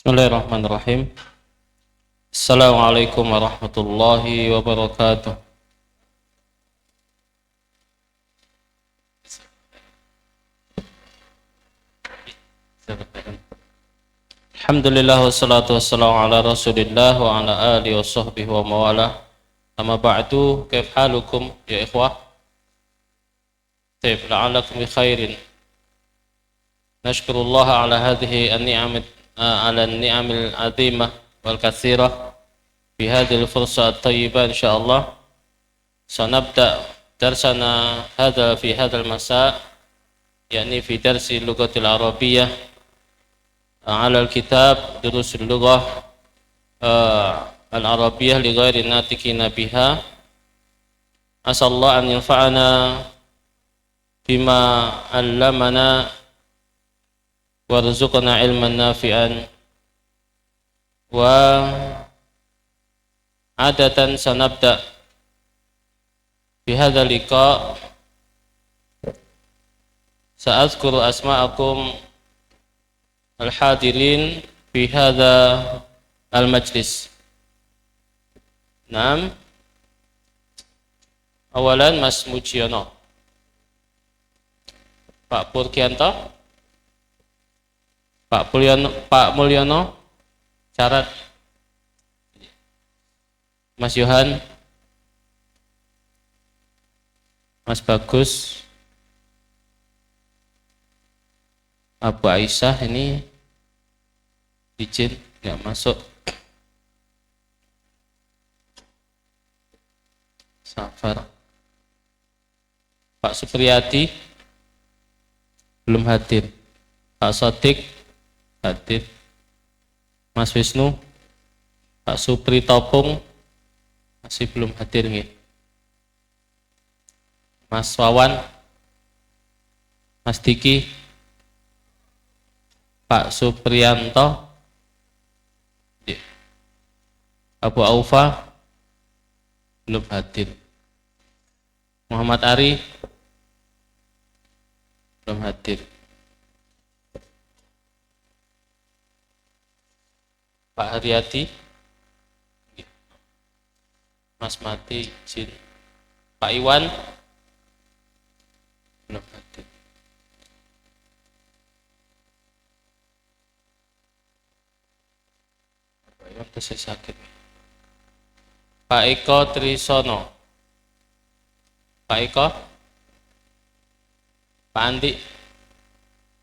Bismillahirrahmanirrahim. Assalamualaikum warahmatullahi wabarakatuh. Alhamdulillah wassalatu wassalamu ala rasulillah wa ala alihi wa sahbihi wa mawalah. Amma ba'du, kaif halukum ya ikhwah? Taib, la'alakum bi khairin. Nashkurullah ala hadhihi an-ni'amil azimah wal katsirah fi hadhihi al-fursah at-tayyibah insyaallah. Sanabda darsana fi hadha al-masa' yakni fi darsi lughatil arabiyyah ala al-kitab durusul lughah al-arabiyyah li ghairi natikina biha. Asallahu an yanfa'ana bima 'allamana warzuqna ilman nafi'an. Wa adatan sanabda fi hadha liqa sa'adhkuru asma'akum al-hadirin fi hadha al-majlis. Naam. Awalan Mas Mujiono, Pak Purkianto, Pak Mulyono, syarat Mas Yohan, Mas Bagus, Abu Aisyah ini izin nggak masuk. Safar. Pak Supriyadi belum hadir. Pak Sodik hadir. Mas Wisnu, Pak Supri Topung masih belum hadir nih. Mas Wawan, Mas Diki, Pak Supriyanto, Abu Aufa belum hadir. Muhammad Ari belum hadir. Pak Haryadi, Mas Mati, izin. Pak Iwan belum hadir. Pak Iwan masih sakit. Pak Eko Trisono, Pak Eko, Pak Andi,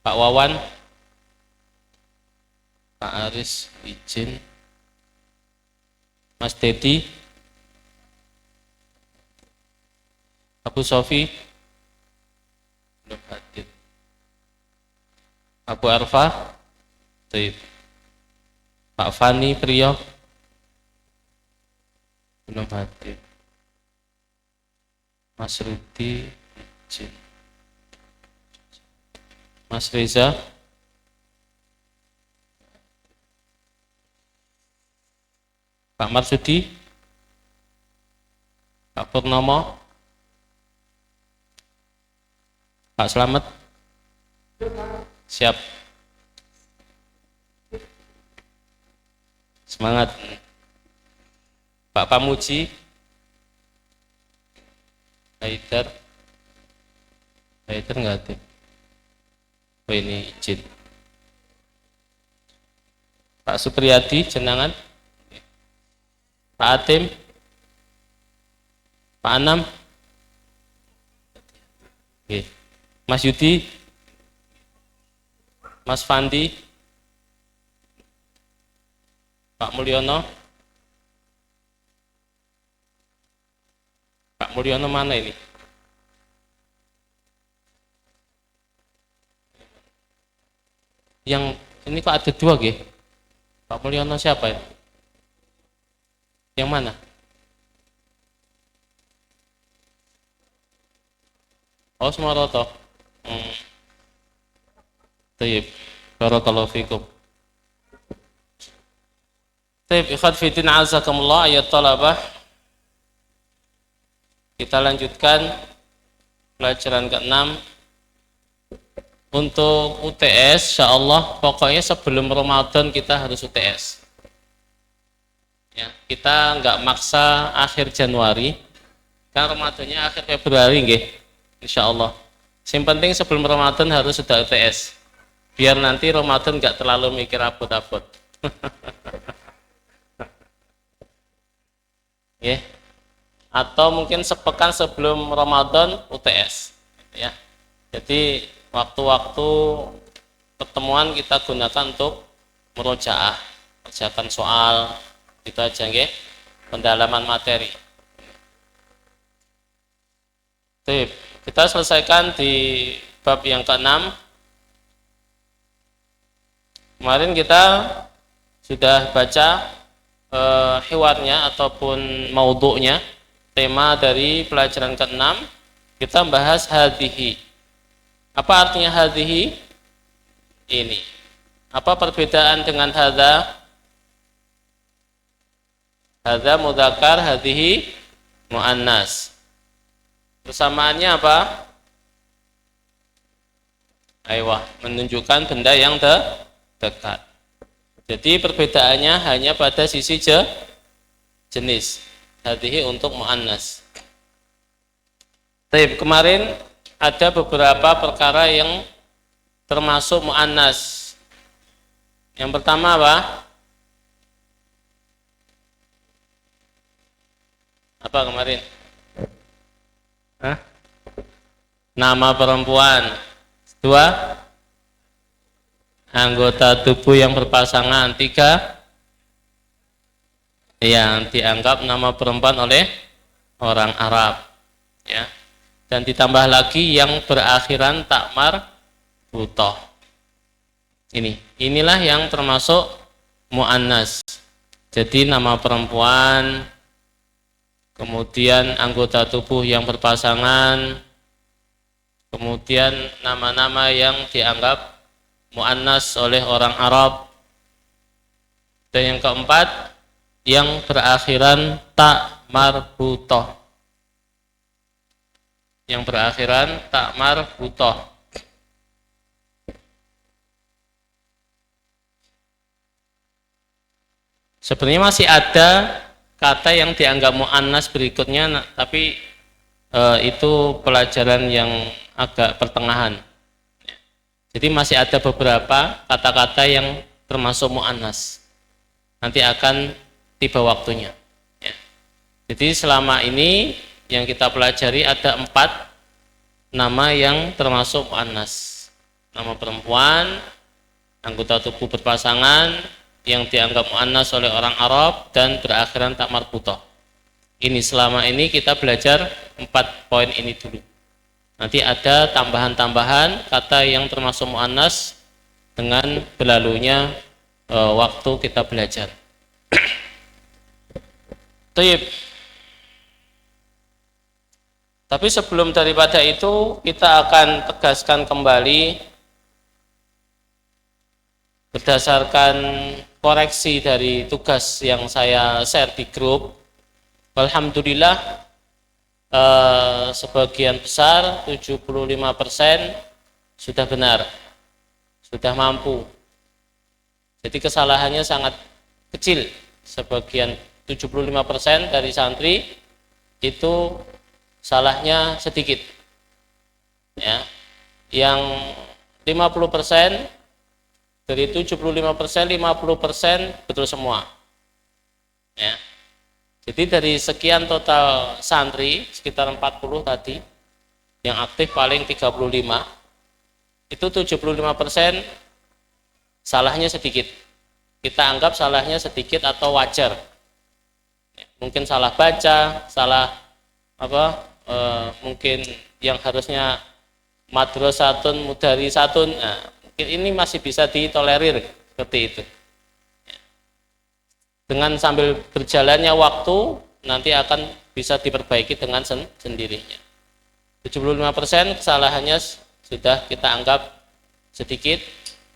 Pak Wawan, Pak Aris izin. Mas Dedi, Abu Sofi belum hadir. Abu Arfa, Pak Fani Priyo belum hadir. Mas Rudi izin. Mas Reza, Pak Marsudi, Pak Purnomo, Pak Slamet siap. Semangat. Pak Pamuji, Haidar nggak ada. Oh ini izin. Pak Supriyadi Jenangan, Pak Atim, Pak Anam, oke. Mas Yudi, Mas Fandi, Pak Mulyono. Pak Mulyono mana ini? Yang ini kok ada dua gitu? Pak Mulyono siapa ya? Yang mana? Oh Sumaroto. Tayyib. Barakallahu fikum. Tayyib, ikhwan fiddin azakumullah ayat talabah. Kita lanjutkan pelajaran ke-6 Untuk UTS, insya Allah pokoknya sebelum Ramadan kita harus UTS. Ya, kita nggak maksa akhir Januari, kan Ramadannya akhir Februari, nggih. Insya Allah. Yang penting sebelum Ramadan harus sudah UTS. Biar nanti Ramadan nggak terlalu mikir abot-abot. Ya. Atau mungkin sepekan sebelum Ramadan UTS. Ya. Jadi waktu-waktu pertemuan kita gunakan untuk murojaah, kerjakan soal, itu aja nggih, pendalaman materi. Baik, kita selesaikan di bab yang ke-6. Kemarin kita sudah baca hiwarnya ataupun maudhu'nya, tema dari pelajaran ke-6. Kita bahas hadhihi. Apa artinya hadhihi? Ini. Apa perbedaan dengan hadza? Hadza mudzakkar, hadhihi muannas. Persamaannya apa? Aywa, menunjukkan benda yang dekat. Jadi perbedaannya hanya pada sisi jenis. Hadhihi untuk muannas. Baik, kemarin ada beberapa perkara yang termasuk muannas. Yang pertama apa? Apa kemarin? Hah? Nama perempuan. Dua, anggota tubuh yang berpasangan. Tiga, yang dianggap nama perempuan oleh orang Arab. Ya. Dan ditambah lagi yang berakhiran takmar butoh. Inilah yang termasuk muannas. Jadi nama perempuan, kemudian anggota tubuh yang berpasangan, kemudian nama-nama yang dianggap muannas oleh orang Arab. Dan yang keempat, yang berakhiran tak marbutoh. Yang berakhiran tak marbutoh. Sebenarnya masih ada kata yang dianggap muannas berikutnya, tapi itu pelajaran yang agak pertengahan. Jadi masih ada beberapa kata-kata yang termasuk muannas. Nanti akan tiba waktunya. Ya. Jadi selama ini yang kita pelajari ada 4 nama yang termasuk muannas. Nama perempuan, anggota tubuh berpasangan, yang dianggap muannas oleh orang Arab, dan berakhiran tak marbutoh. Ini selama ini kita belajar 4 poin ini dulu. Nanti ada tambahan-tambahan kata yang termasuk muannas dengan berlalunya waktu kita belajar. Taib. Tapi sebelum daripada itu, kita akan tegaskan kembali berdasarkan koreksi dari tugas yang saya share di grup. Alhamdulillah, sebagian besar 75% sudah benar, sudah mampu. Jadi kesalahannya sangat kecil. Sebagian 75% dari santri itu salahnya sedikit. Ya. Yang 50% dari 75%, 50% betul semua. Ya. Jadi dari sekian total santri sekitar 40 tadi yang aktif paling 35, itu 75% salahnya sedikit. Kita anggap salahnya sedikit atau wajar. Ya, mungkin salah baca, salah mungkin yang harusnya madrasatun mudarisatun, nah, mungkin ini masih bisa ditolerir seperti itu. Dengan sambil berjalannya waktu nanti akan bisa diperbaiki dengan sendirinya. 75% kesalahannya sudah kita anggap sedikit.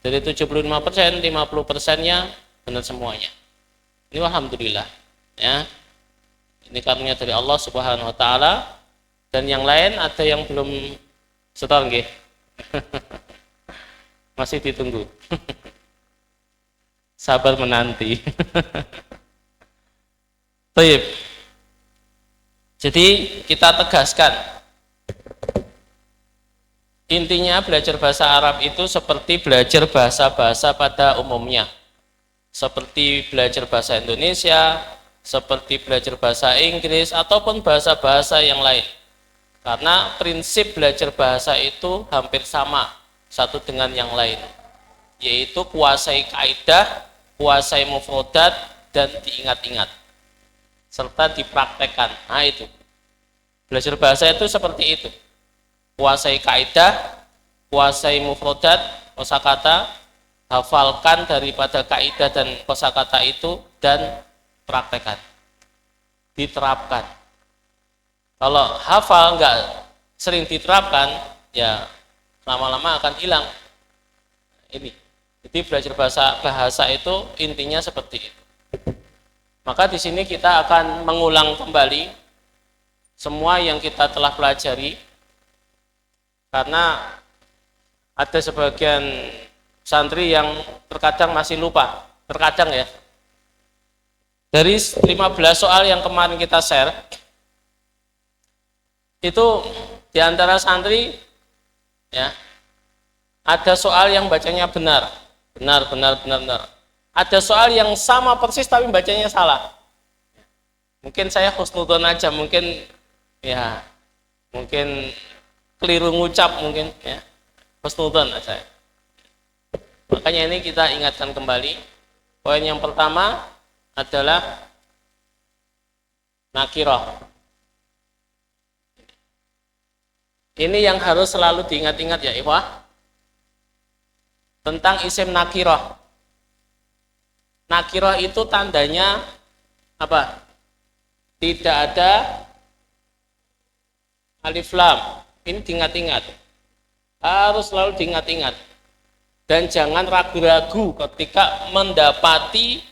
Dari 75%, 50%-nya benar semuanya. Ini alhamdulillah, ya. Ini karunia dari Allah Subhanahu wa taala. Dan yang lain ada yang belum setor nggih. Masih ditunggu. Sabar menanti. Baik. Jadi kita tegaskan, intinya belajar bahasa Arab itu seperti belajar bahasa-bahasa pada umumnya. Seperti belajar bahasa Indonesia, seperti belajar bahasa Inggris, ataupun bahasa-bahasa yang lain. Karena prinsip belajar bahasa itu hampir sama satu dengan yang lain, yaitu kuasai kaidah, kuasai mufrodat, dan diingat-ingat serta dipraktekkan. Nah itu belajar bahasa itu seperti itu, kuasai kaidah, kuasai mufrodat, kosakata, hafalkan daripada kaidah dan kosakata itu, dan praktekkan, diterapkan. Kalau hafal nggak sering diterapkan, ya lama-lama akan hilang. Ini, jadi belajar bahasa itu intinya seperti itu. Maka di sini kita akan mengulang kembali semua yang kita telah pelajari, karena ada sebagian santri yang terkadang masih lupa, terkadang ya. Dari 15 soal yang kemarin kita share, itu diantara santri ya ada soal yang bacanya benar. Ada soal yang sama persis tapi bacanya salah. Mungkin saya husnudon aja, mungkin keliru ngucap mungkin ya. Husnudon aja. Makanya ini kita ingatkan kembali. Poin yang pertama adalah nakirah. Ini yang harus selalu diingat-ingat ya ikhwah. Tentang isim nakirah. Nakirah itu tandanya apa? Tidak ada alif lam. Ini diingat-ingat. Harus selalu diingat-ingat. Dan jangan ragu-ragu ketika mendapati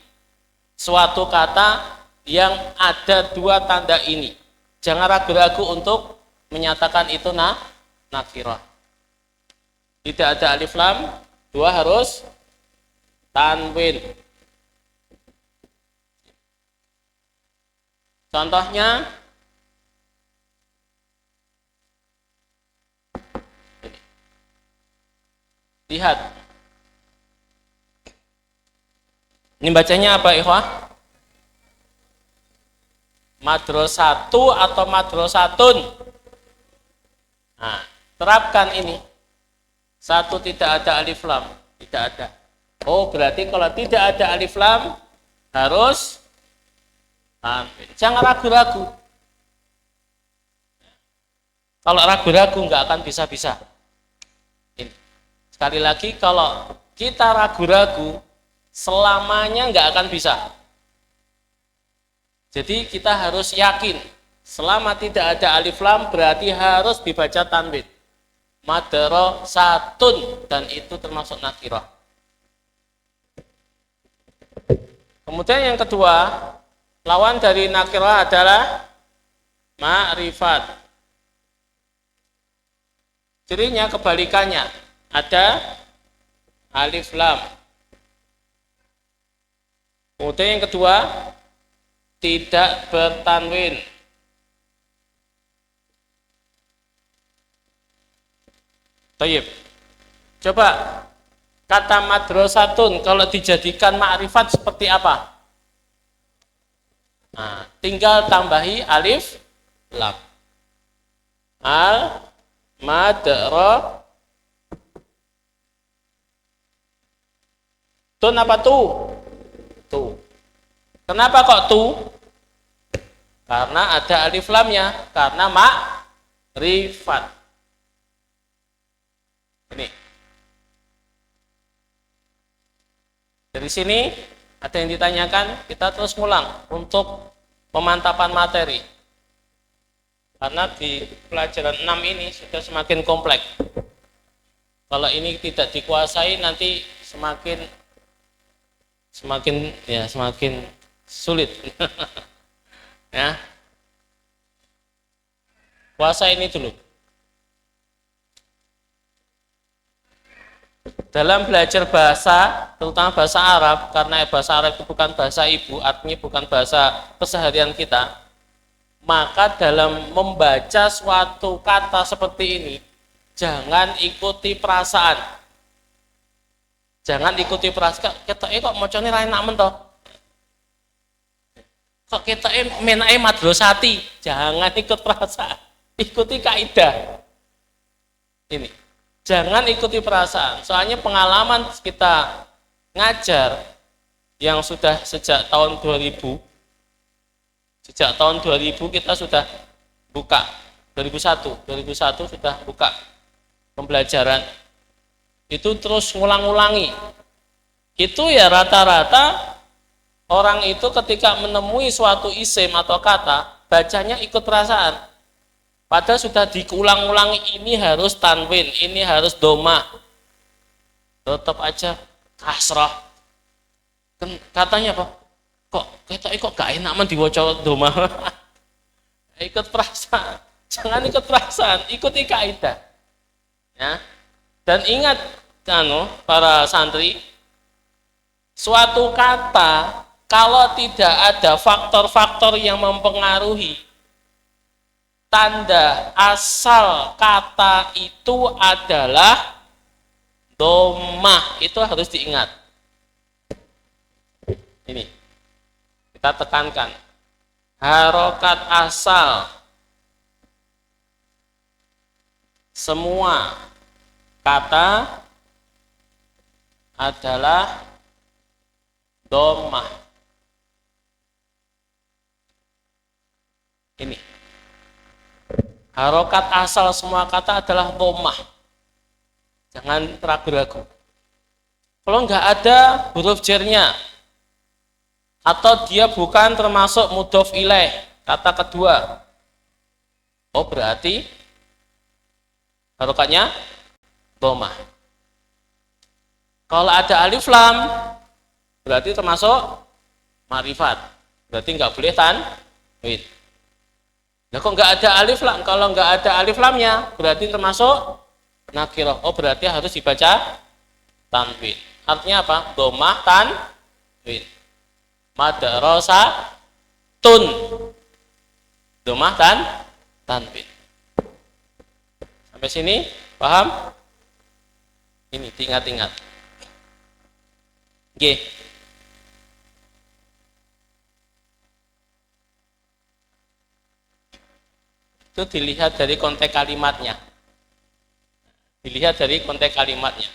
suatu kata yang ada dua tanda ini. Jangan ragu-ragu untuk menyatakan itu nakirah. Tidak ada alif lam, dua harus tanwin. Contohnya lihat. Ini bacanya apa ikhwah? Madrasatu atau madrasatun. Nah, terapkan ini. Satu tidak ada alif lam, tidak ada. Oh, berarti kalau tidak ada alif lam harus tanwin. Jangan ragu-ragu. Kalau ragu-ragu nggak akan bisa-bisa. Sekali lagi, kalau kita ragu-ragu, selamanya nggak akan bisa. Jadi kita harus yakin, selama tidak ada alif lam berarti harus dibaca tanwin. Madrasatun, dan itu termasuk nakirah. Kemudian yang kedua, lawan dari nakirah adalah ma'rifat. Cirinya kebalikannya, ada alif lam. Kemudian yang kedua, tidak bertanwin. Baik. Coba kata madrasatun kalau dijadikan ma'rifat seperti apa? Nah, tinggal tambahi alif lam. Al madra tun apa tu? Tu. Kenapa kok tu? Karena ada alif lamnya, karena ma'rifat. Ini. Dari sini ada yang ditanyakan, kita terus ngulang untuk pemantapan materi. Karena di pelajaran 6 ini sudah semakin kompleks. Kalau ini tidak dikuasai nanti semakin sulit. Ya. Kuasai ini dulu. Dalam belajar bahasa, terutama bahasa Arab, karena bahasa Arab itu bukan bahasa ibu, artinya bukan bahasa keseharian kita, maka dalam membaca suatu kata seperti ini, jangan ikuti perasaan. Jangan ikuti perasaan. Kita kok macane ra enak men to. Kok kita menake madrasati. Jangan ikut perasaan. Ikuti kaidah. Ini. Jangan ikuti perasaan. Soalnya pengalaman kita ngajar yang sudah sejak tahun 2000. Sejak tahun 2000 kita sudah buka. 2001 sudah buka pembelajaran. Itu terus ngulang-ulangi. Itu ya rata-rata orang itu ketika menemui suatu isim atau kata, bacanya ikut perasaan. Padahal sudah diulang-ulangi, ini harus tanwin, ini harus doma. Tetap aja kasrah. Katanya apa? Kok gak enak men diwaca doma. Ikut perasaan. Jangan ikut perasaan, ikuti kaidah. Ya. Dan ingat para santri, suatu kata kalau tidak ada faktor-faktor yang mempengaruhi, tanda asal kata itu adalah dhammah. Itu harus diingat. Ini kita tekankan, harokat asal semua kata adalah dhammah. Ini. Harokat asal semua kata adalah dhammah. Jangan ragu-ragu. Kalau nggak ada huruf jernya, atau dia bukan termasuk mudhof ilaih, kata kedua, oh berarti harokatnya dhammah. Kalau ada alif lam, berarti termasuk ma'rifat. Berarti nggak boleh tanwin. Nah kok nggak ada alif lam? Kalau nggak ada alif lamnya, berarti termasuk nakirah. Oh berarti harus dibaca tanwin. Artinya apa? Dhammah tanwin. Madrasatun. Dhammah tanwin. Sampai sini paham? Ini ingat-ingat. Oke. Itu dilihat dari konteks kalimatnya. Dilihat dari konteks kalimatnya.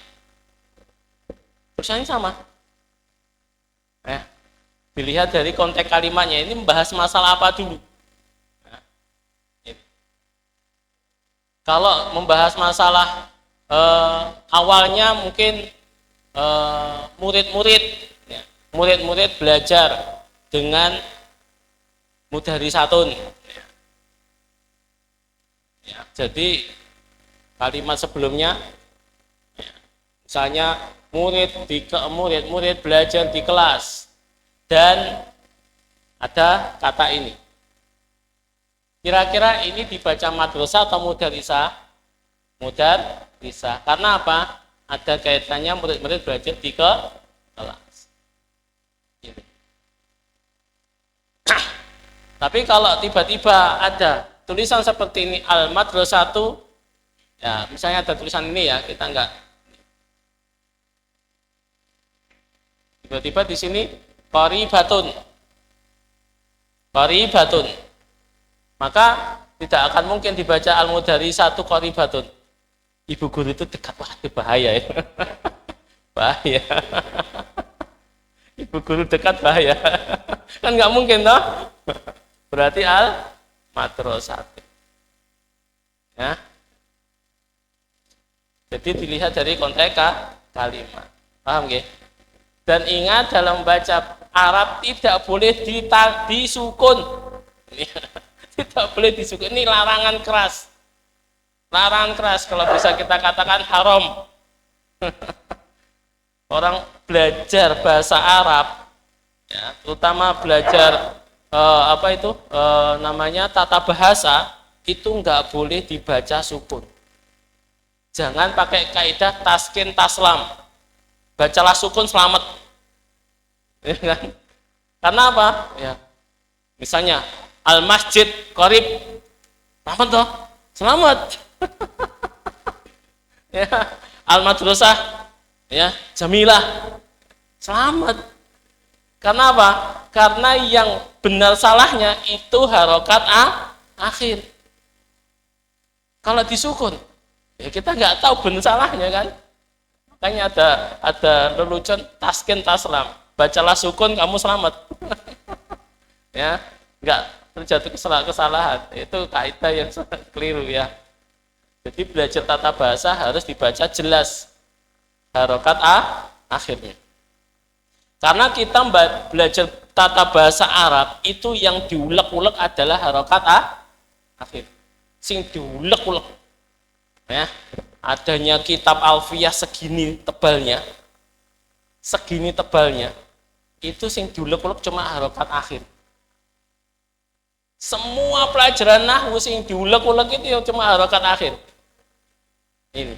Tulisannya sama. Ya. Dilihat dari konteks kalimatnya. Ini membahas masalah apa dulu? Nah, kalau membahas masalah awalnya mungkin murid-murid belajar dengan mudharisatun. Ya, jadi kalimat sebelumnya, misalnya murid belajar di kelas dan ada kata ini. Kira-kira ini dibaca madrasah atau mudharisah? Mudharisah. Karena apa? Ada kaitannya murid-murid belajar di kelas. Ini. Tapi kalau tiba-tiba ada tulisan seperti ini, al-madrasatu, ya misalnya ada tulisan ini ya, kita enggak. Tiba-tiba di sini qaribatun. Maka tidak akan mungkin dibaca al-mudharisatu qaribatun. Ibu guru itu dekat, wah itu bahaya ya. Bahaya. Ibu guru dekat bahaya. Kan nggak mungkin toh. Berarti al-madrasatu. Ya. Jadi dilihat dari konteks kalimat. Paham nggih? Dan ingat dalam baca Arab tidak boleh disukun. Tidak boleh disukun. Ini larangan keras. Larangan keras, kalau bisa kita katakan haram. Orang belajar bahasa Arab, ya, terutama belajar namanya tata bahasa, itu nggak boleh dibaca sukun. Jangan pakai kaidah taskin taslam. Bacalah sukun selamat. Ya kan? Karena apa? Ya. Misalnya al masjid qarib. Selamat toh? Selamat. Ya. Al madrasah ya, jamilah. Selamat. Karena apa? Karena yang benar salahnya itu harokat akhir. Kalau disukun, ya kita nggak tahu benar salahnya kan. Makanya ada lelucon taskin taslam. Bacalah sukun kamu selamat. Ya, nggak terjadi kesalahan. Itu kaidah yang keliru ya. Jadi belajar tata bahasa harus dibaca jelas harokat akhirnya. Karena kita belajar tata bahasa Arab itu yang diulek-ulek adalah harokat akhir. Sing diulek-ulek. Ya, adanya kitab Alfiyah segini tebalnya. Itu sing diulek-ulek cuma harokat akhir. Semua pelajaran nahwu sing diulek-ulek itu cuma harokat akhir. Ini.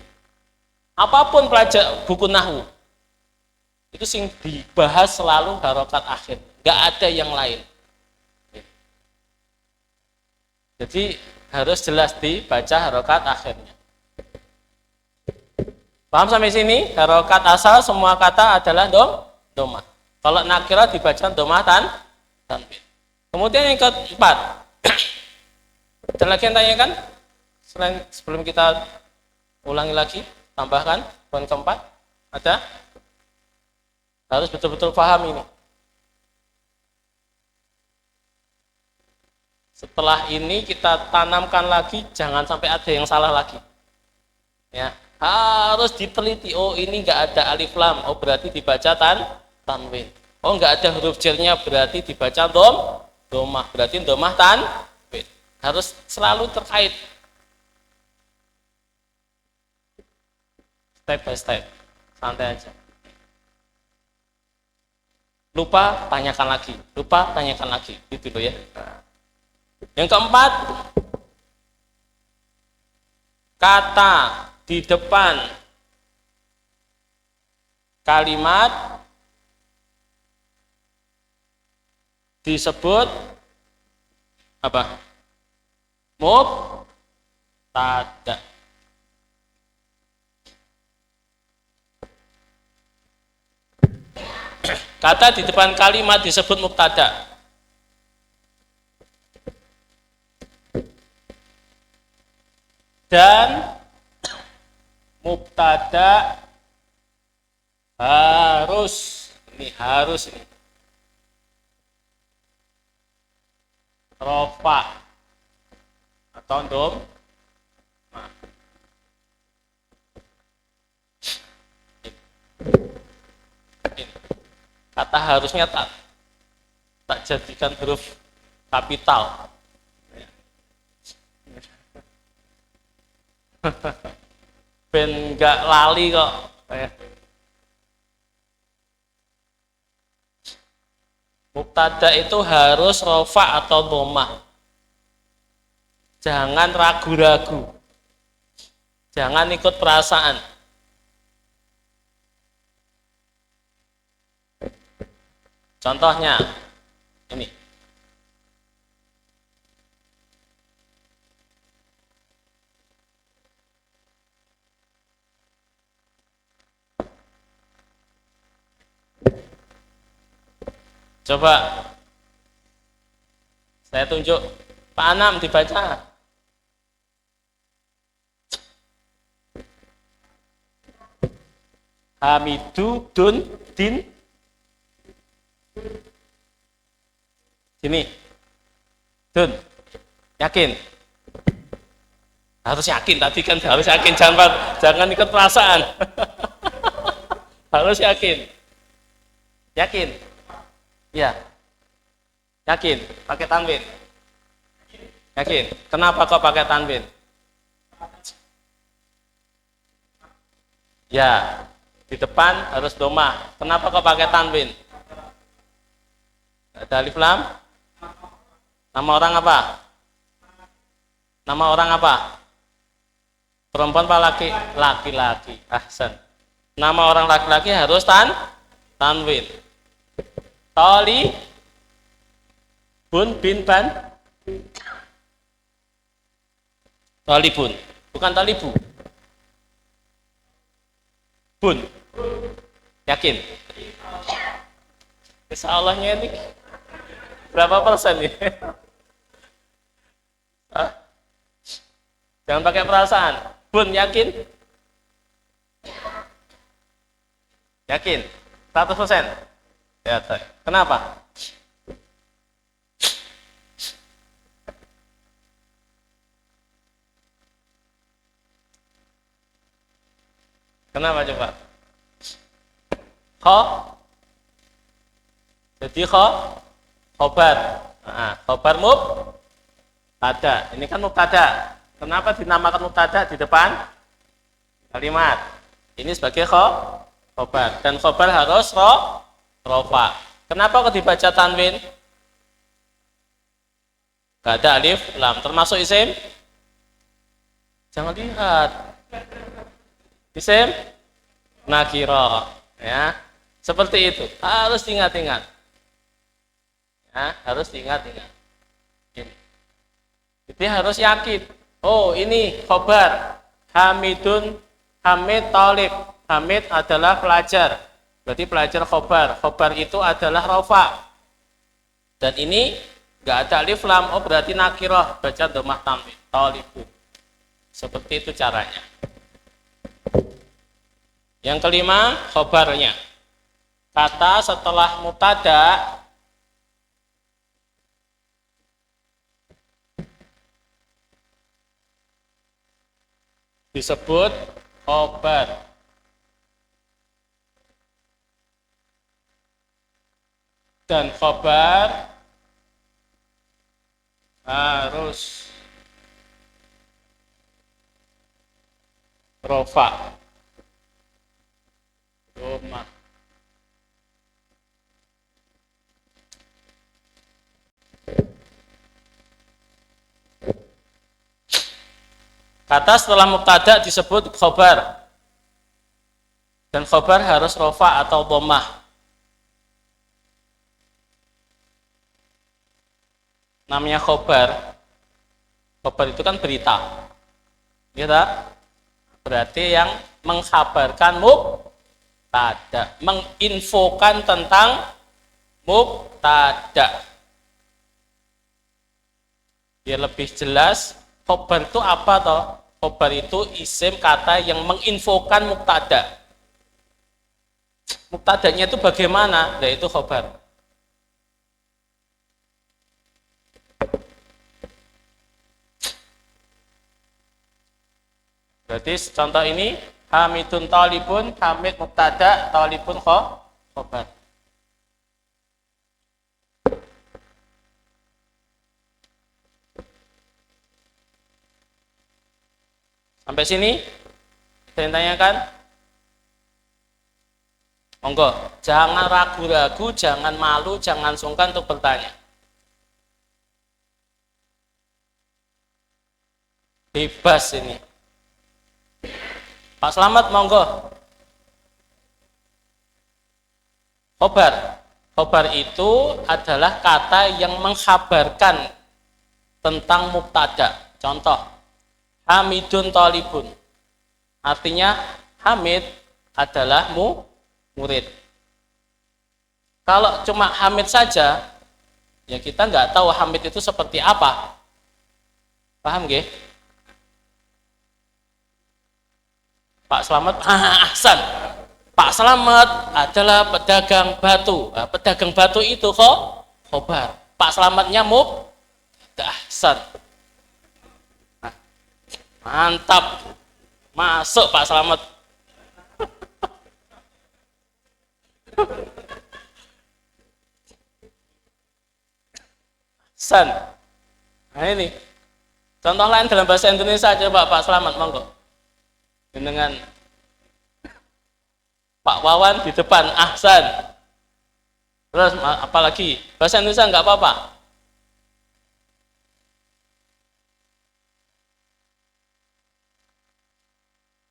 Apapun pelajar buku nahwu itu sing dibahas selalu harokat akhir, nggak ada yang lain. Jadi harus jelas dibaca harokat akhirnya. Paham sampai sini? Harokat asal semua kata adalah domah. Kalau nakirah dibaca domah tanwin. Kemudian yang keempat, ada lagi yang tanyakan? Sebelum kita ulangi lagi, tambahkan poin keempat, ada? Harus betul-betul paham ini. Setelah ini kita tanamkan lagi, jangan sampai ada yang salah lagi. Ya, harus diteliti. Oh, ini nggak ada alif lam. Oh, berarti dibaca tanwin. Oh, nggak ada huruf jernya, berarti dibaca domah. Berarti domah tanwin. Harus selalu terkait. Step by step. Santai aja. Lupa, tanyakan lagi. Gitu loh ya. Yang keempat, kata di depan kalimat disebut apa? Mubtada. Kata di depan kalimat disebut mubtada. Dan mubtada harus ini rofa atau dom. Kata harusnya tak jadikan huruf kapital. Ben nggak lali kok. Mubtada itu harus rofa atau domah. Jangan ragu-ragu. Jangan ikut perasaan. Contohnya ini. Coba saya tunjuk Pak Anam dibaca. Hamidu dun din. Sini. Dun. Yakin? Harus yakin, tadi kan harus yakin, jangan ikut perasaan. Harus yakin. Yakin? Ya. Yakin? Pakai tanwin? Yakin? Kenapa kok pakai tanwin? Ya. Di depan harus domah. Kenapa kok pakai tanwin? Ada alif lam? Nama orang apa? Perempuan apa laki? Laki-laki. Ahsan. Nama orang laki-laki harus tanwin. Tali bun bin ban. Talibun. Bukan talibu. Bun. Yakin? Insya Allahnya ini berapa persen nih? Jangan pakai perasaan. Bun, yakin? Yakin? 100%? Ya, kenapa? Kenapa coba? Jadi khobar. Nah, khobar mubtada. Ini kan mubtada. Kenapa dinamakan mubtada di depan kalimat? Ini sebagai khobar. Dan khobar harus rofa. Kenapa kok dibaca tanwin? Gak ada alif lam. Termasuk isim? Jangan lihat. Isim nakirah, ya. Seperti itu. Harus diingat-ingat. Ya, harus diingat-ingat. Jadi harus yakin. Oh, ini khobar. Hamidun, Hamid talib. Hamid adalah pelajar. Berarti pelajar khobar. Khobar itu adalah rofa. Dan ini enggak ada alif lam. Oh, berarti nakirah. Baca dhammah tanwin. Talibu. Seperti itu caranya. Yang kelima, khobarnya. Kata setelah mubtada disebut khobar. Dan khobar harus rofa. Rumah. Kata setelah mubtada disebut khobar. Dan khobar harus rofa atau dhammah. Namanya khobar. Khobar itu kan berita. Ya tak? Berarti yang mengkhabarkan mubtada, menginfokan tentang mubtada. Biar lebih jelas, khobar itu apa toh? Khobar itu isim kata yang menginfokan mubtada. Mubtadanya itu bagaimana? Yaitu khobar. Berarti contoh ini Hamidun talibun, Hamid mubtada, talibun khobar. Sampai sini saya tanyakan. Monggo, jangan ragu-ragu, jangan malu, jangan sungkan untuk bertanya. Bebas ini. Pak Slamet, monggo. Khobar. Khobar itu adalah kata yang mengkhabarkan tentang mubtada. Contoh, Hamidun talibun. Artinya Hamid adalah murid. Kalau cuma Hamid saja, ya kita nggak tahu Hamid itu seperti apa. Paham nggih? Pak Slamet, ahsan. Pak Slamet adalah pedagang batu. Nah, pedagang batu itu khobar. Pak Slametnya ahsan. Nah, mantap. Masuk Pak Slamet. Ahsan. Nah ini. Contoh lain dalam bahasa Indonesia coba Pak Slamet, monggo. Dengan Pak Wawan di depan, ahsan. Terus apalagi bahasa Indonesia nggak apa-apa.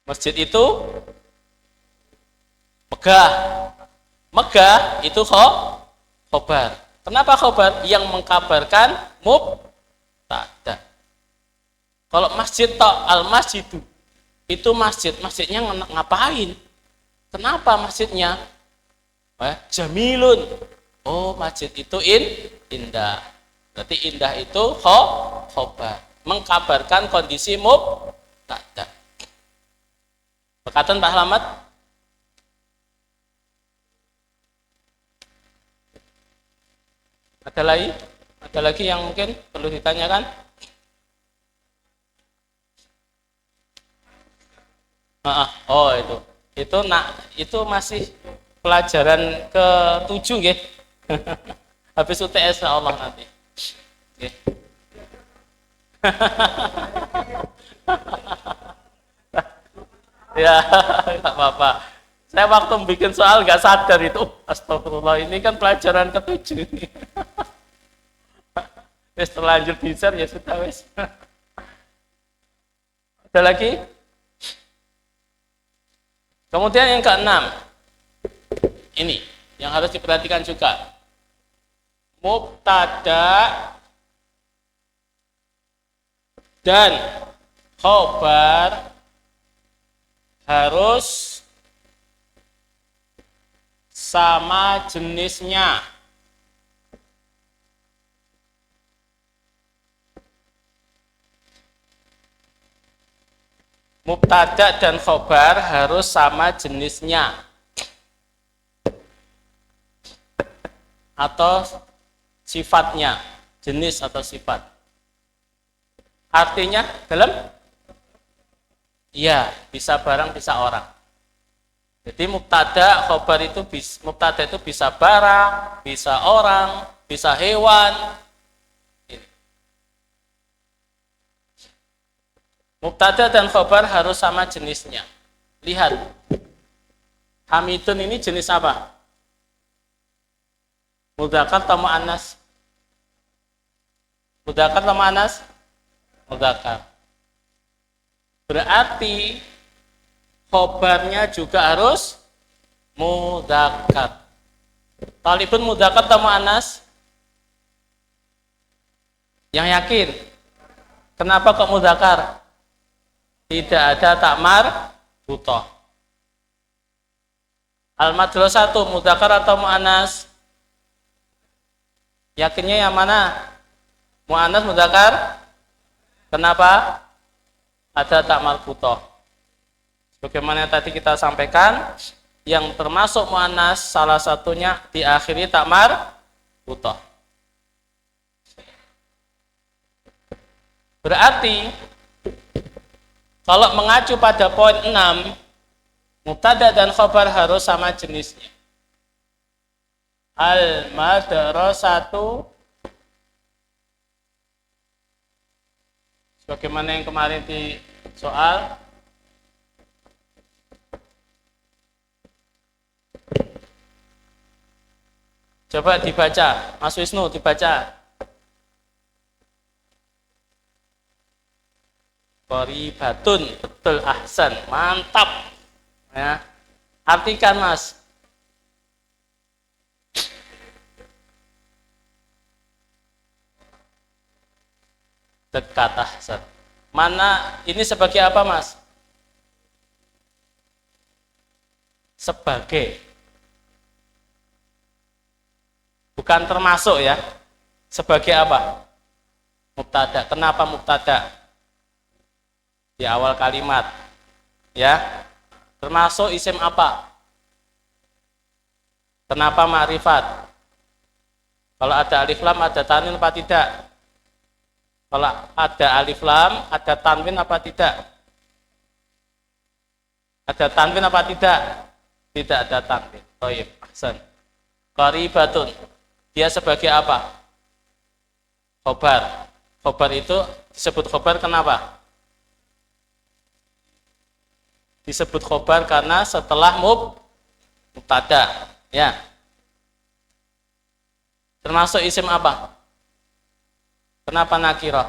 Masjid itu megah. Megah itu khobar. Kenapa khobar? Yang mengkabarkan mubtada. Kalau masjid al-masjidu itu masjidnya ngapain? Kenapa masjidnya? Jamilun. Oh, masjid itu indah. Berarti indah itu khobar. Mengkabarkan kondisi mubtada. Perkataan Pak Slamet? Ada lagi? Ada lagi yang mungkin perlu ditanyakan? Oh, itu masih pelajaran ke-7 nggih. Habis UTS insyaallah nanti. Nggih. Ya, enggak apa-apa. Saya waktu bikin soal nggak sadar itu. Astagfirullah, ini kan pelajaran ke-7. Wis terlanjur di-share ya sudah wis. Ada lagi? Kemudian yang ke-6. Ini yang harus diperhatikan juga. Mubtada dan khobar harus sama jenisnya. Mubtada dan khobar harus sama jenisnya. Atau sifatnya, jenis atau sifat. Artinya dalam? Iya, bisa barang, bisa orang. Jadi mubtada, khobar itu mubtada itu bisa barang, bisa orang, bisa hewan. Ini. Mubtada dan khobar harus sama jenisnya. Lihat, Hamidun ini jenis apa? Mudzakkar atau muannas? Mudzakkar atau muannas? Mudzakkar. Berarti khobarnya juga harus mudzakkar. Talibun mudzakkar atau muannas? Yang yakin? Kenapa kok mudzakkar? Tidak ada takmar butoh. Al-madrasatu mudzakkar atau muannas? Yakinnya yang mana? Muannas mudzakkar? Kenapa? Ada tak marbutoh. Bagaimana tadi kita sampaikan, yang termasuk muannas salah satunya diakhiri tak marbutoh. Berarti kalau mengacu pada poin 6, mubtada dan khobar harus sama jenisnya. Al-madrasatu, sebagaimana yang kemarin di soal, coba dibaca, Mas Wisnu dibaca. Qoribatun, betul, ahsan, mantap. Ya. Artikan Mas. Dekat, ahsan. Mana ini sebagai apa Mas? Sebagai. Bukan termasuk ya. Sebagai apa? Mubtada. Kenapa mubtada? Di awal kalimat. Ya. Termasuk isim apa? Kenapa ma'rifat? Kalau ada alif lam, ada tanwin apa tidak? Kalau ada alif lam, ada tanwin apa tidak? Ada tanwin apa tidak? Tidak ada tanwin. Thayyib, ahsan. Qaribatun. Dia sebagai apa? Khobar. Khobar itu disebut khobar kenapa? Disebut khobar karena setelah mubtada. Ya. Termasuk isim apa? Kenapa nakirah?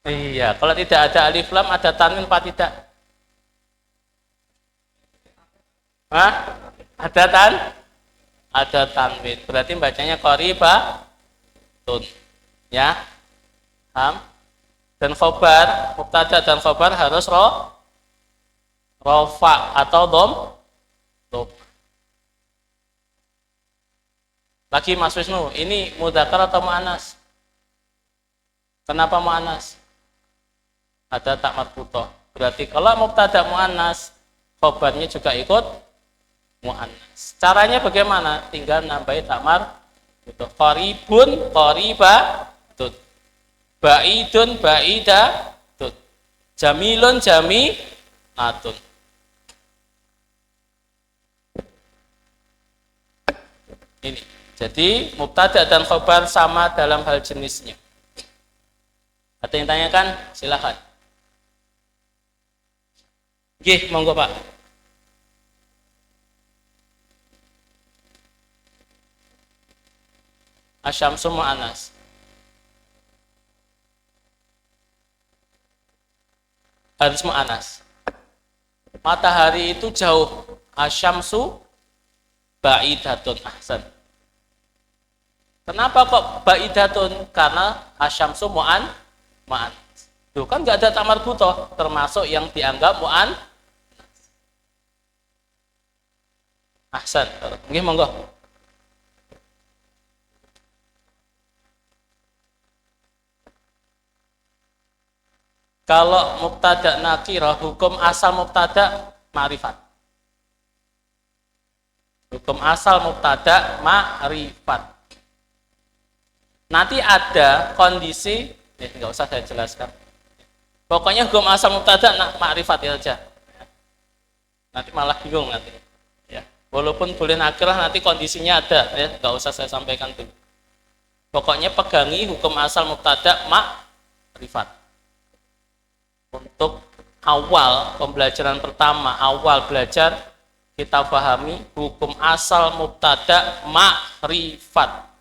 Iya, kalau tidak ada alif lam ada tanwin apa tidak? Hah? Ada ada tanwin. Berarti bacanya qoriba tun. Ya. Paham? Dan khobar, mubtada dan khobar harus rofa atau dom. Lagi Mas Wisnu, ini mudzakkar atau muannas? Kenapa muannas? Ada tak marbutoh. Berarti kalau mubtada muannas, khobarnya juga ikut muannas. Caranya bagaimana? Tinggal nambahin tak marbutoh. Qaribun, qaribatun. Ba'idun, ba'idatun. Jamilun, jamilatun. Ini. Jadi mubtada dan khobar sama dalam hal jenisnya. Ada yang tanyakan? Silakan. Gih, monggo Pak. Asyamsu mu'annas. Harus mu'annas. Matahari itu jauh. Asyamsu ba'idatun. Ahsan. Kenapa kok ba'idatun? Karena asyamsu mu'annas. Tuh kan nggak ada tak marbutoh, termasuk yang dianggap mu'annas. Ahsan. Nggih monggo. Kalau mubtada nakirah, hukum asal mubtada ma'rifat. Hukum asal mubtada ma'rifat. Nanti ada kondisi, nggak usah saya jelaskan. Pokoknya hukum asal mubtada ma'rifat aja. Nanti malah bingung nanti. Ya, walaupun boleh nakirah nanti kondisinya ada, ya, nggak usah saya sampaikan dulu. Pokoknya pegangi hukum asal mubtada ma'rifat. Untuk awal pembelajaran pertama, awal belajar kita pahami hukum asal mubtada ma'rifat.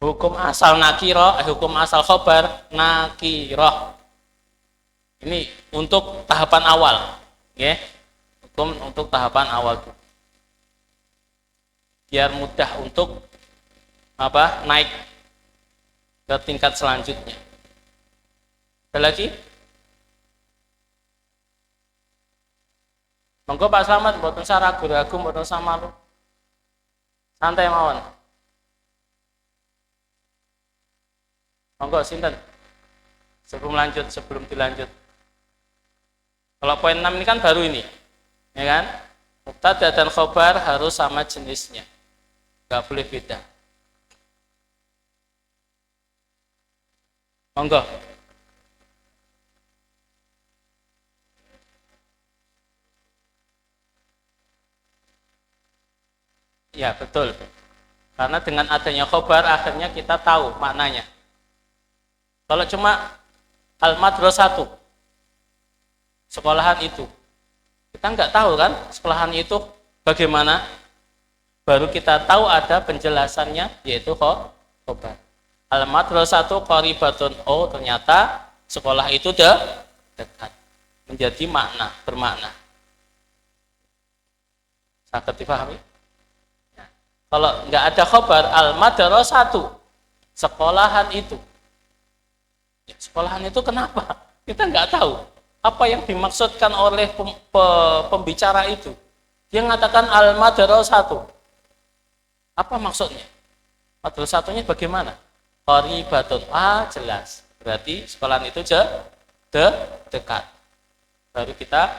Hukum asal nakirah, hukum asal khobar nakirah. Ini untuk tahapan awal, ya. Hukum untuk tahapan awal. Biar mudah untuk naik ke tingkat selanjutnya. Ada lagi? Monggo Pak Slamet, mboten usah ragu-ragu, mboten usah malu. Santai mawon. Monggo sinten? Sebelum dilanjut. Kalau poin 6 ini kan baru ini. Ya kan? Mubtada dan khobar harus sama jenisnya. Enggak boleh beda. Monggo. Ya, betul. Karena dengan adanya khobar akhirnya kita tahu maknanya. Kalau cuma al-madrasatu, sekolahan itu, kita nggak tahu kan sekolahan itu bagaimana. Baru kita tahu ada penjelasannya, yaitu khobar. Al-madrasatu qaribatun. Oh, ternyata sekolah itu dekat. Menjadi bermakna. Sangat dipahami? Kalau nggak ada khobar, al-madrasatu, sekolahan itu. Ya, sekolahan itu kenapa? Kita nggak tahu apa yang dimaksudkan oleh pembicara itu. Dia mengatakan al-madrasatu. Apa maksudnya? Madrasatunya bagaimana? Qaribatun. Jelas. Berarti sekolahan itu dekat. Baru kita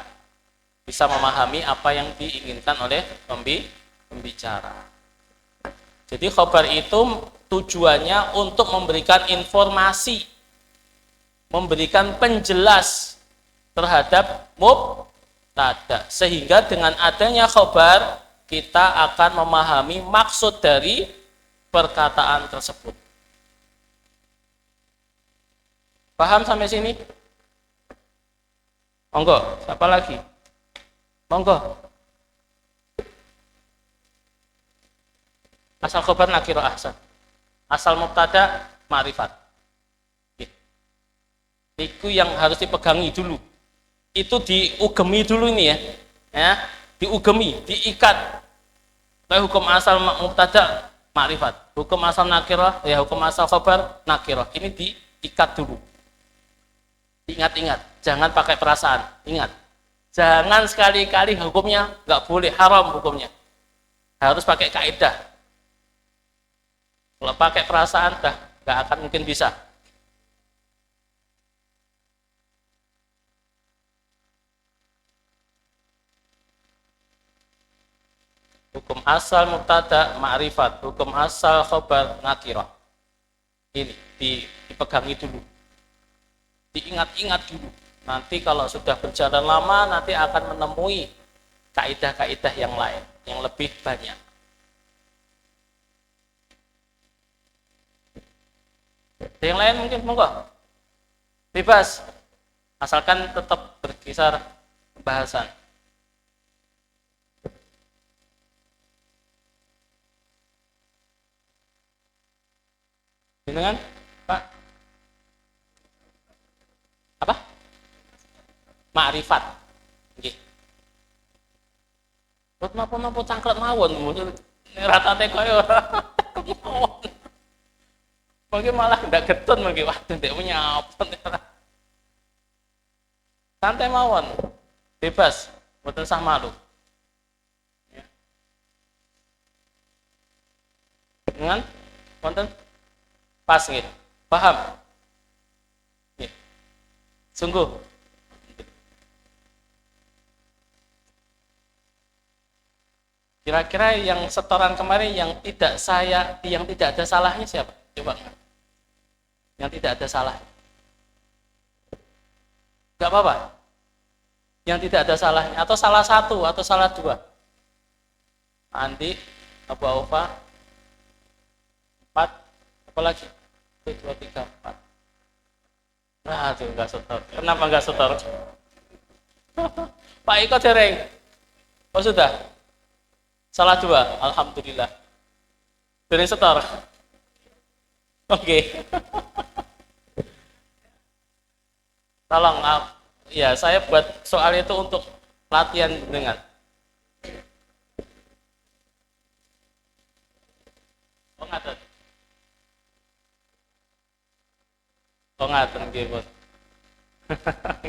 bisa memahami apa yang diinginkan oleh pembicara. Jadi khobar itu tujuannya untuk memberikan informasi, memberikan penjelas terhadap mubtada. Sehingga dengan adanya khobar, kita akan memahami maksud dari perkataan tersebut. Paham sampai sini? Monggo, siapa lagi? Monggo. Asal khobar nakirah ahsan. Asal mubtada ma'rifat. Itu yang harus dipegangi dulu. Itu diugemi dulu ini ya. Ya, diugemi, diikat. Kayak hukum asal mubtada ma'rifat, hukum asal nakirah, ya hukum asal khabar nakirah. Ini diikat dulu. Ingat-ingat, jangan pakai perasaan. Ingat, jangan sekali-kali hukumnya nggak boleh, haram hukumnya. Harus pakai kaidah. Kalau pakai perasaan, dah nggak akan mungkin bisa. Hukum asal mubtada ma'rifat, hukum asal khabar nakirah. Ini dipegangi dulu. Diingat-ingat dulu. Nanti kalau sudah berjalan lama, nanti akan menemui kaidah-kaidah yang lain, yang lebih banyak. Yang lain mungkin monggo. Bebas. Asalkan tetap berkisar pembahasan. Dengan Pak apa? Ma'rifat. Nggih. Buat napa-napa cangklet mawon, ratate koyo ora mawon. Mungkin malah ndak getun mungkin waduh ndek punya apa. Santai mawon. Bebas, mboten sah malu. Ya. Dengan wonten pas nggih. Paham? Nggih. Sungguh. Kira-kira yang setoran kemarin yang tidak ada salahnya siapa? Coba. Yang tidak ada salah. Enggak apa-apa. Yang tidak ada salahnya atau salah satu atau salah dua. Andi, Abu Aufa, 4, apa lagi? 1, 2, 3, 4. Nah, itu enggak setor. Kenapa enggak setor? Pak Iko dereng. Oh sudah. Salah dua, alhamdulillah. Dereng setor. Oke. Tolong, ya saya buat soal itu untuk latihan dengan. Oh ngaten. Oh ngaten nggih, Bos.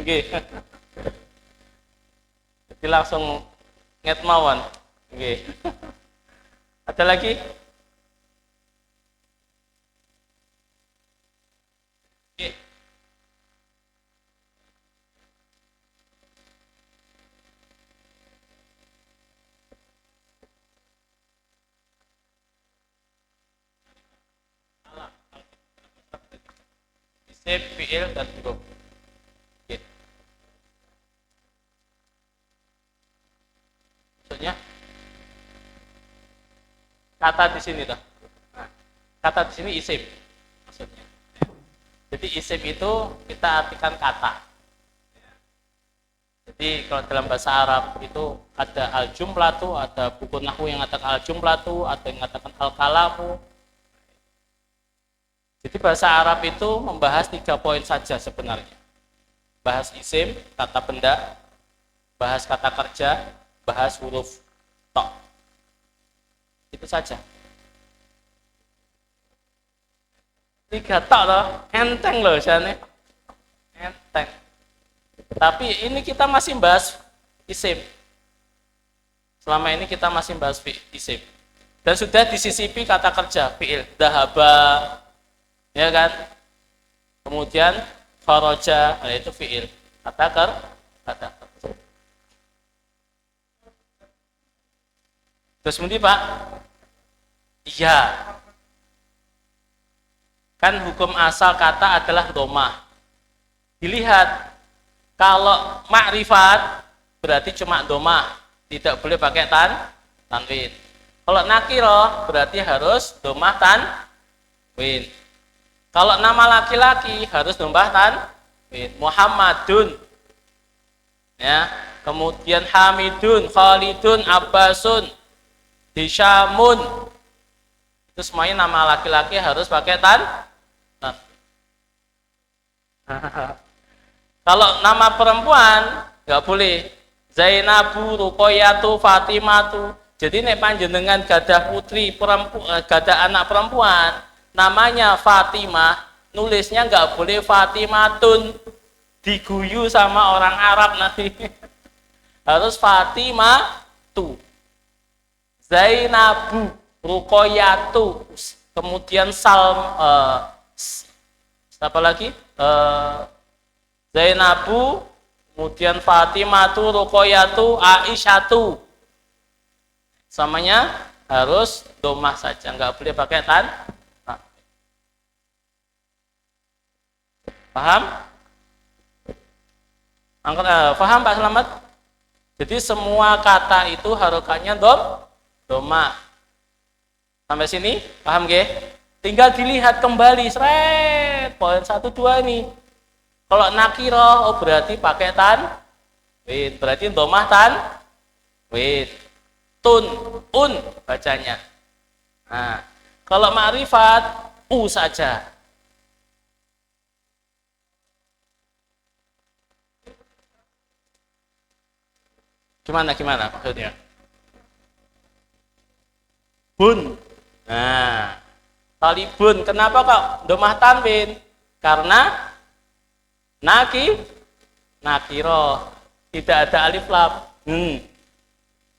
Nggih. Jadi langsung nget mawon. Nggih. Ada lagi? Nggih. Isim, fiil, dan huruf. Nggih. Maksudnya kata di sini toh. Nah, kata di sini isim maksudnya. Jadi isim itu kita artikan kata. Jadi kalau dalam bahasa Arab itu ada al-jumlatu, ada buku nahwu yang mengatakan al-jumlatu, ada yang mengatakan al-kalamu. Jadi bahasa Arab itu membahas 3 poin saja sebenarnya. Bahas isim, kata benda, bahas kata kerja, bahas huruf tok. Itu saja. 3 tok loh, enteng loh jane. Enteng. Tapi ini kita masih bahas isim. Selama ini kita masih bahas isim. Dan sudah disisipi kata kerja, fi'il, dhahaba, ya kan? Kemudian kharaja, yaitu fi'il, kata kerja. Terus nanti Pak? Iya. Kan hukum asal kata adalah domah. Dilihat, kalau ma'rifat berarti cuma domah, tidak boleh pakai tanwin. Kalau nakiro berarti harus domah tanwin. Kalau nama laki-laki harus domah tanwin. Muhammadun, ya. Kemudian Hamidun, Khalidun, Abbasun, Hisyamun. Itu semuanya nama laki-laki harus pakai tanwin. Kalau nama perempuan nggak boleh. Zainabu, Ruqayyatu, Fatimatu. Jadi nek panjenengan gadah putri perempuan, gadah anak perempuan, namanya Fatimah, nulisnya nggak boleh Fatimatun, diguyu sama orang Arab nanti. Harus Fatimatu, Zainabu, Ruqayyatu, kemudian apa lagi? Zainabu, kemudian Fatimatu, Ruqayyatu, Aisyatu. Samanya harus domah saja, nggak boleh pakai tan. Paham? Paham Pak Selamat? Jadi semua kata itu harokatnya domah. Sampai sini paham nggih? Tinggal dilihat kembali, seret, poin 1 2 ini. Kalau nakiro, oh berarti pakai tanwin, berarti domah tanwin. Tun, bacanya. Nah, kalau ma'rifat, saja. Gimana maksudnya? Bun. Nah, talibun. Kenapa kok domah tanwin? Karena nakiro. Tidak ada alif lam.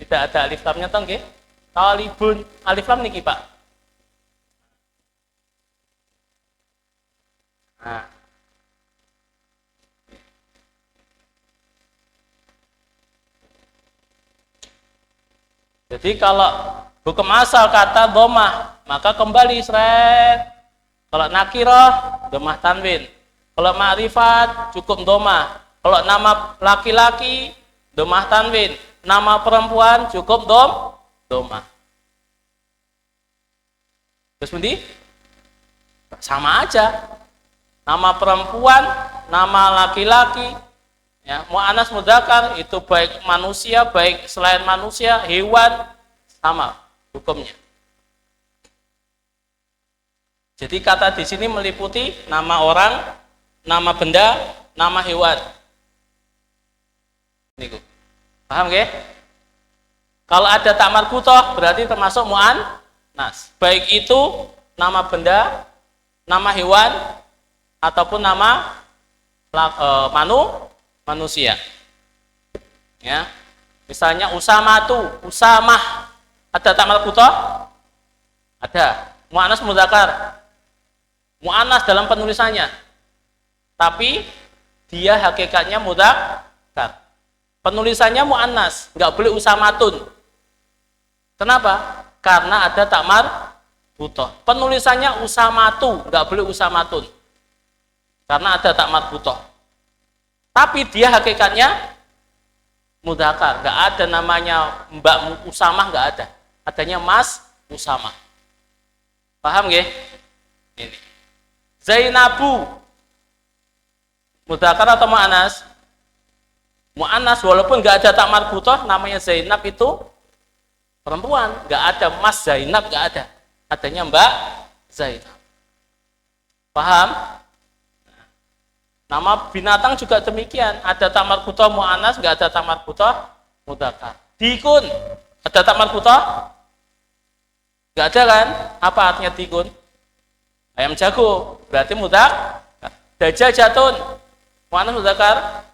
Tidak ada alif lamnya toh nggih? Talibun. Alif lam niki, Pak. Nah. Jadi kalau hukum asal kata domah, maka kembali seret. Kalau nakiroh, domah tanwin. Kalau ma'rifat, cukup domah. Kalau nama laki-laki, domah tanwin. Nama perempuan, cukup domah. Terus nanti sama aja. Nama perempuan, nama laki-laki, ya, mu'annas mudzakar itu baik manusia, baik selain manusia, hewan, sama hukumnya. Jadi kata di sini meliputi nama orang, nama benda, nama hewan. Niku. Paham nggih? Kalau ada tak marbutoh berarti termasuk mu'annas. Baik itu nama benda, nama hewan, ataupun nama manusia. Ya. Misalnya Usamah. Ada tak marbutoh? Ada. Mu'annas mudzakar. Mu'annas dalam penulisannya. Tapi dia hakikatnya mudzakar. Penulisannya mu'annas, nggak boleh usamatun. Kenapa? Karena ada tak marbutoh. Penulisannya usamatu, nggak boleh usamatun. Karena ada tak marbutoh. Tapi dia hakikatnya mudzakar, nggak ada namanya Mbak Usamah, nggak ada. Adanya Mas Usamah. Paham nggih? Ini. Zainabu mudzakar atau mu'annas? Mu'annas, walaupun nggak ada tak marbutoh, namanya Zainab itu perempuan, nggak ada Mas Zainab, nggak ada. Adanya Mbak Zainab. Paham? Nama binatang juga demikian, ada tak marbutoh mu'annas, nggak ada tak marbutoh mudzakar. Dikun, ada tak marbutoh? Nggak ada kan? Apa artinya dikun? Ayam jago, berarti mudzakar. Dajajatun, mu'annas mudzakar?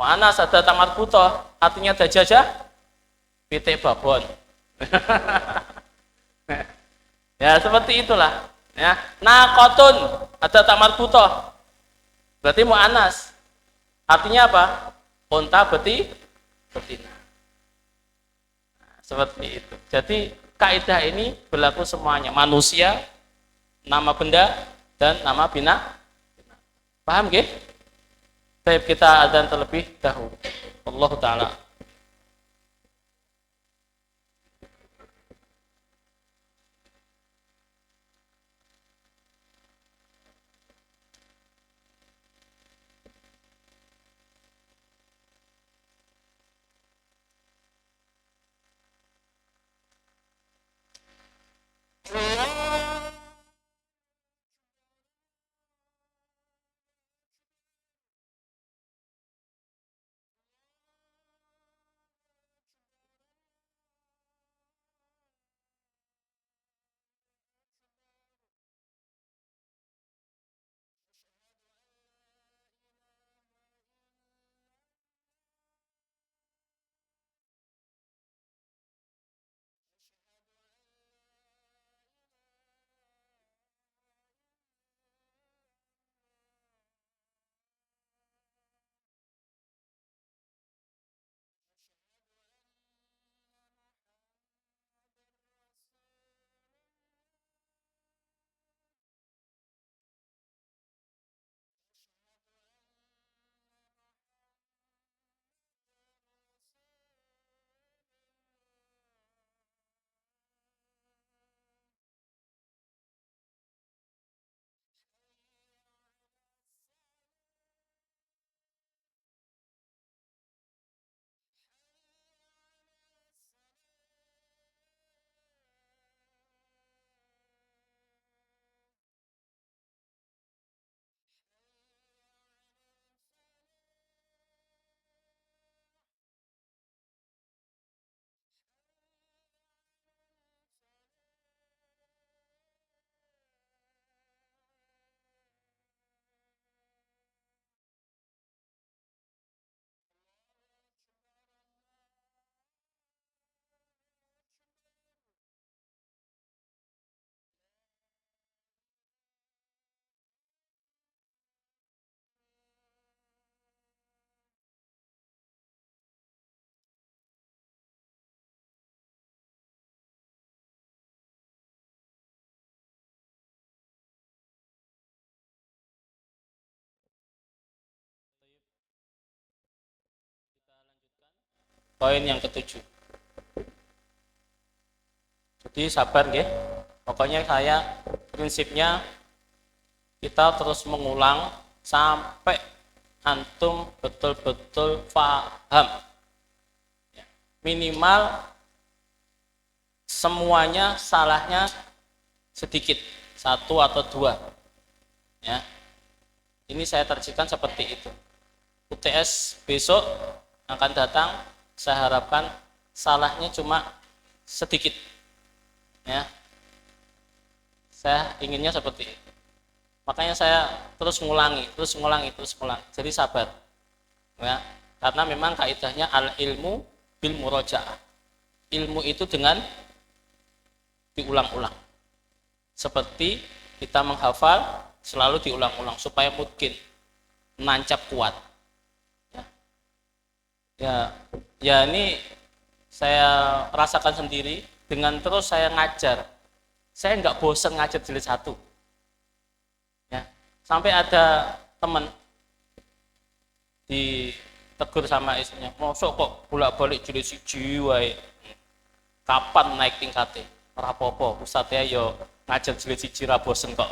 Mu'annas, ada tak marbutoh, artinya dajajah, pitik babon. Ya seperti itulah. Ya, naqatun, ada tak marbutoh, berarti mu'annas, artinya apa? Unta betina. Nah, seperti itu. Jadi kaidah ini berlaku semuanya, manusia, nama benda, dan nama binatang. Paham nggih? Baik, kita adzan terlebih dahulu. Allah Ta'ala Poin yang ketujuh. Jadi sabar nggih. Pokoknya saya prinsipnya kita terus mengulang sampai antum betul-betul paham. Minimal semuanya salahnya sedikit, satu atau dua. Ya. Ini saya terjemahkan seperti itu. UTS besok akan datang, saya harapkan salahnya cuma sedikit. Ya. Saya inginnya seperti itu. Makanya saya terus ngulangi. Jadi sabar. Ya. Karena memang kaidahnya al-ilmu bil murojaah. Ilmu itu dengan diulang-ulang. Seperti kita menghafal selalu diulang-ulang supaya mungkin menancap kuat. Ya ini saya rasakan sendiri dengan terus saya ngajar. Saya nggak bosan ngajar jilid 1. Ya, sampai ada teman ditegur sama istrinya, mosok kok bolak-balik jilid 1 wae. Kapan naik tingkatnya? Ora apa-apa, Ustaz ya yo ngajar jilid 1 ra bosen kok.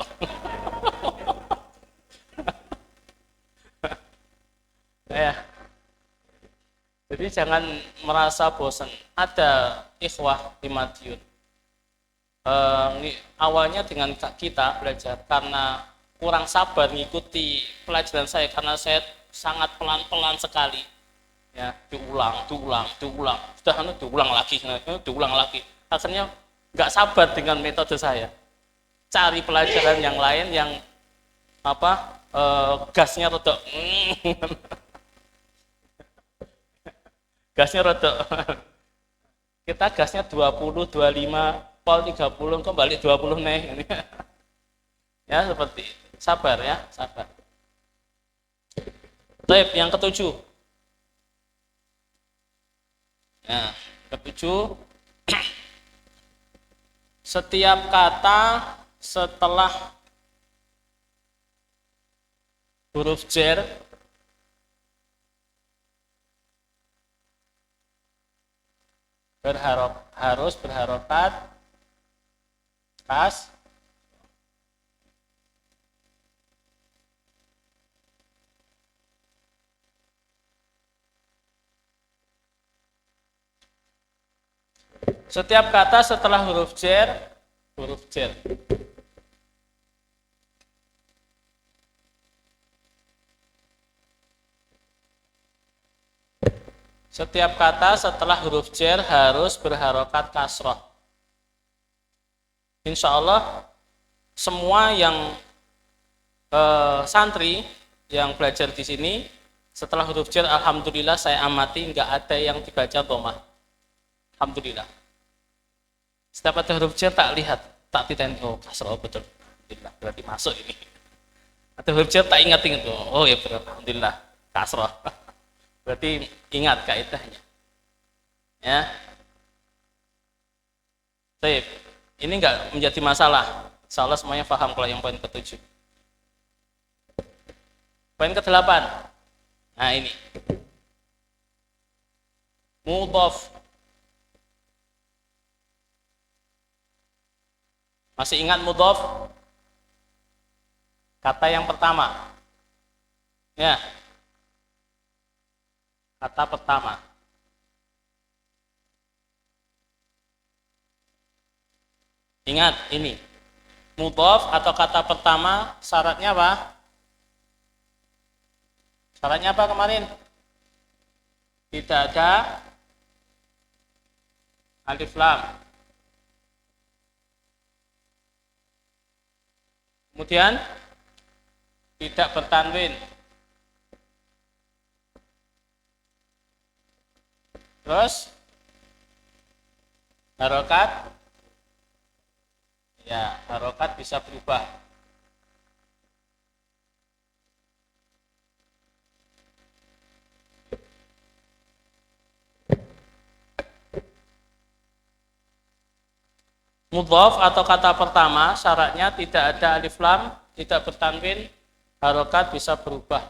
Ya. Jadi jangan merasa bosan. Ada ikhwah di Madiun. Awalnya dengan kita belajar karena kurang sabar mengikuti pelajaran saya karena saya sangat pelan-pelan sekali. Ya, diulang. Sudah diulang lagi. Akhirnya nggak sabar dengan metode saya. Cari pelajaran yang lain yang gasnya rodok. Gasnya rodok. Kita gasnya 20, 25, pol 30, kembali 20 nih. Ya, seperti itu. Sabar ya, sabar. Baik, yang ketujuh. Nah, ketujuh. Setiap kata setelah huruf jar harus berharokat kas setiap kata setelah huruf jar setiap kata setelah huruf jar harus berharokat kasroh. Insya Allah semua yang santri yang belajar di sini setelah huruf jar, alhamdulillah saya amati nggak ada yang dibaca dhamma. Alhamdulillah. Setiap ada huruf jar tak lihat, tak titen, oh kasroh betul. Alhamdulillah, berarti masuk ini. Ada huruf jar tak ingat-ingat, oh ya betul, alhamdulillah kasroh. Berarti ingat kaidahnya. Ya. Baik. Ini enggak menjadi masalah. Insyaallah semuanya paham kalau yang poin ke-7. Poin ke-8. Nah, ini. Mudhaf. Masih ingat mudhaf? Kata yang pertama. Ya. Kata pertama. Ingat ini. Mudhaf atau kata pertama syaratnya apa? Syaratnya apa kemarin? Tidak ada alif lam. Kemudian tidak bertanwin. Terus harokat, ya harokat bisa berubah. Mudhaf atau kata pertama syaratnya tidak ada alif lam, tidak bertanwin, harokat bisa berubah.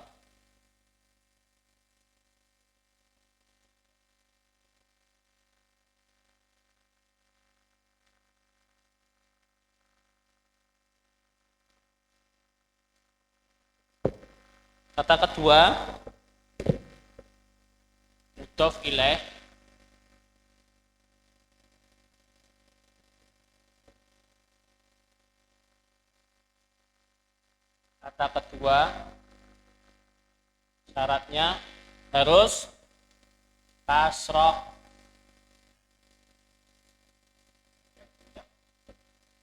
Kata kedua, mudhof ilaih. Kata kedua, syaratnya harus kasroh.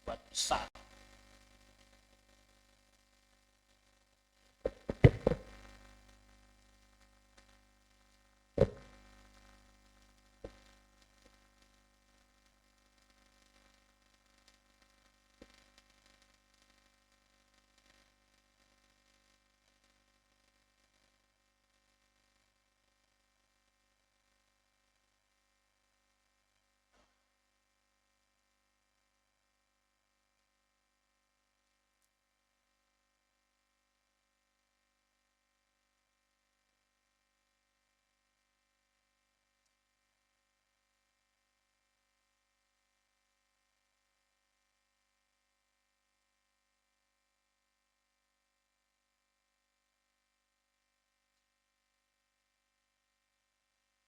Buat besar.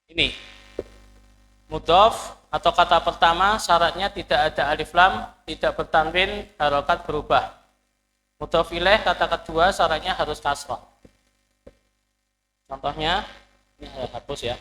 Ini mudhof atau kata pertama syaratnya tidak ada alif lam, tidak bertanwin, harokat berubah. Mudhof ilaih kata kedua syaratnya harus kasrah. Contohnya, ini saya hapus ya.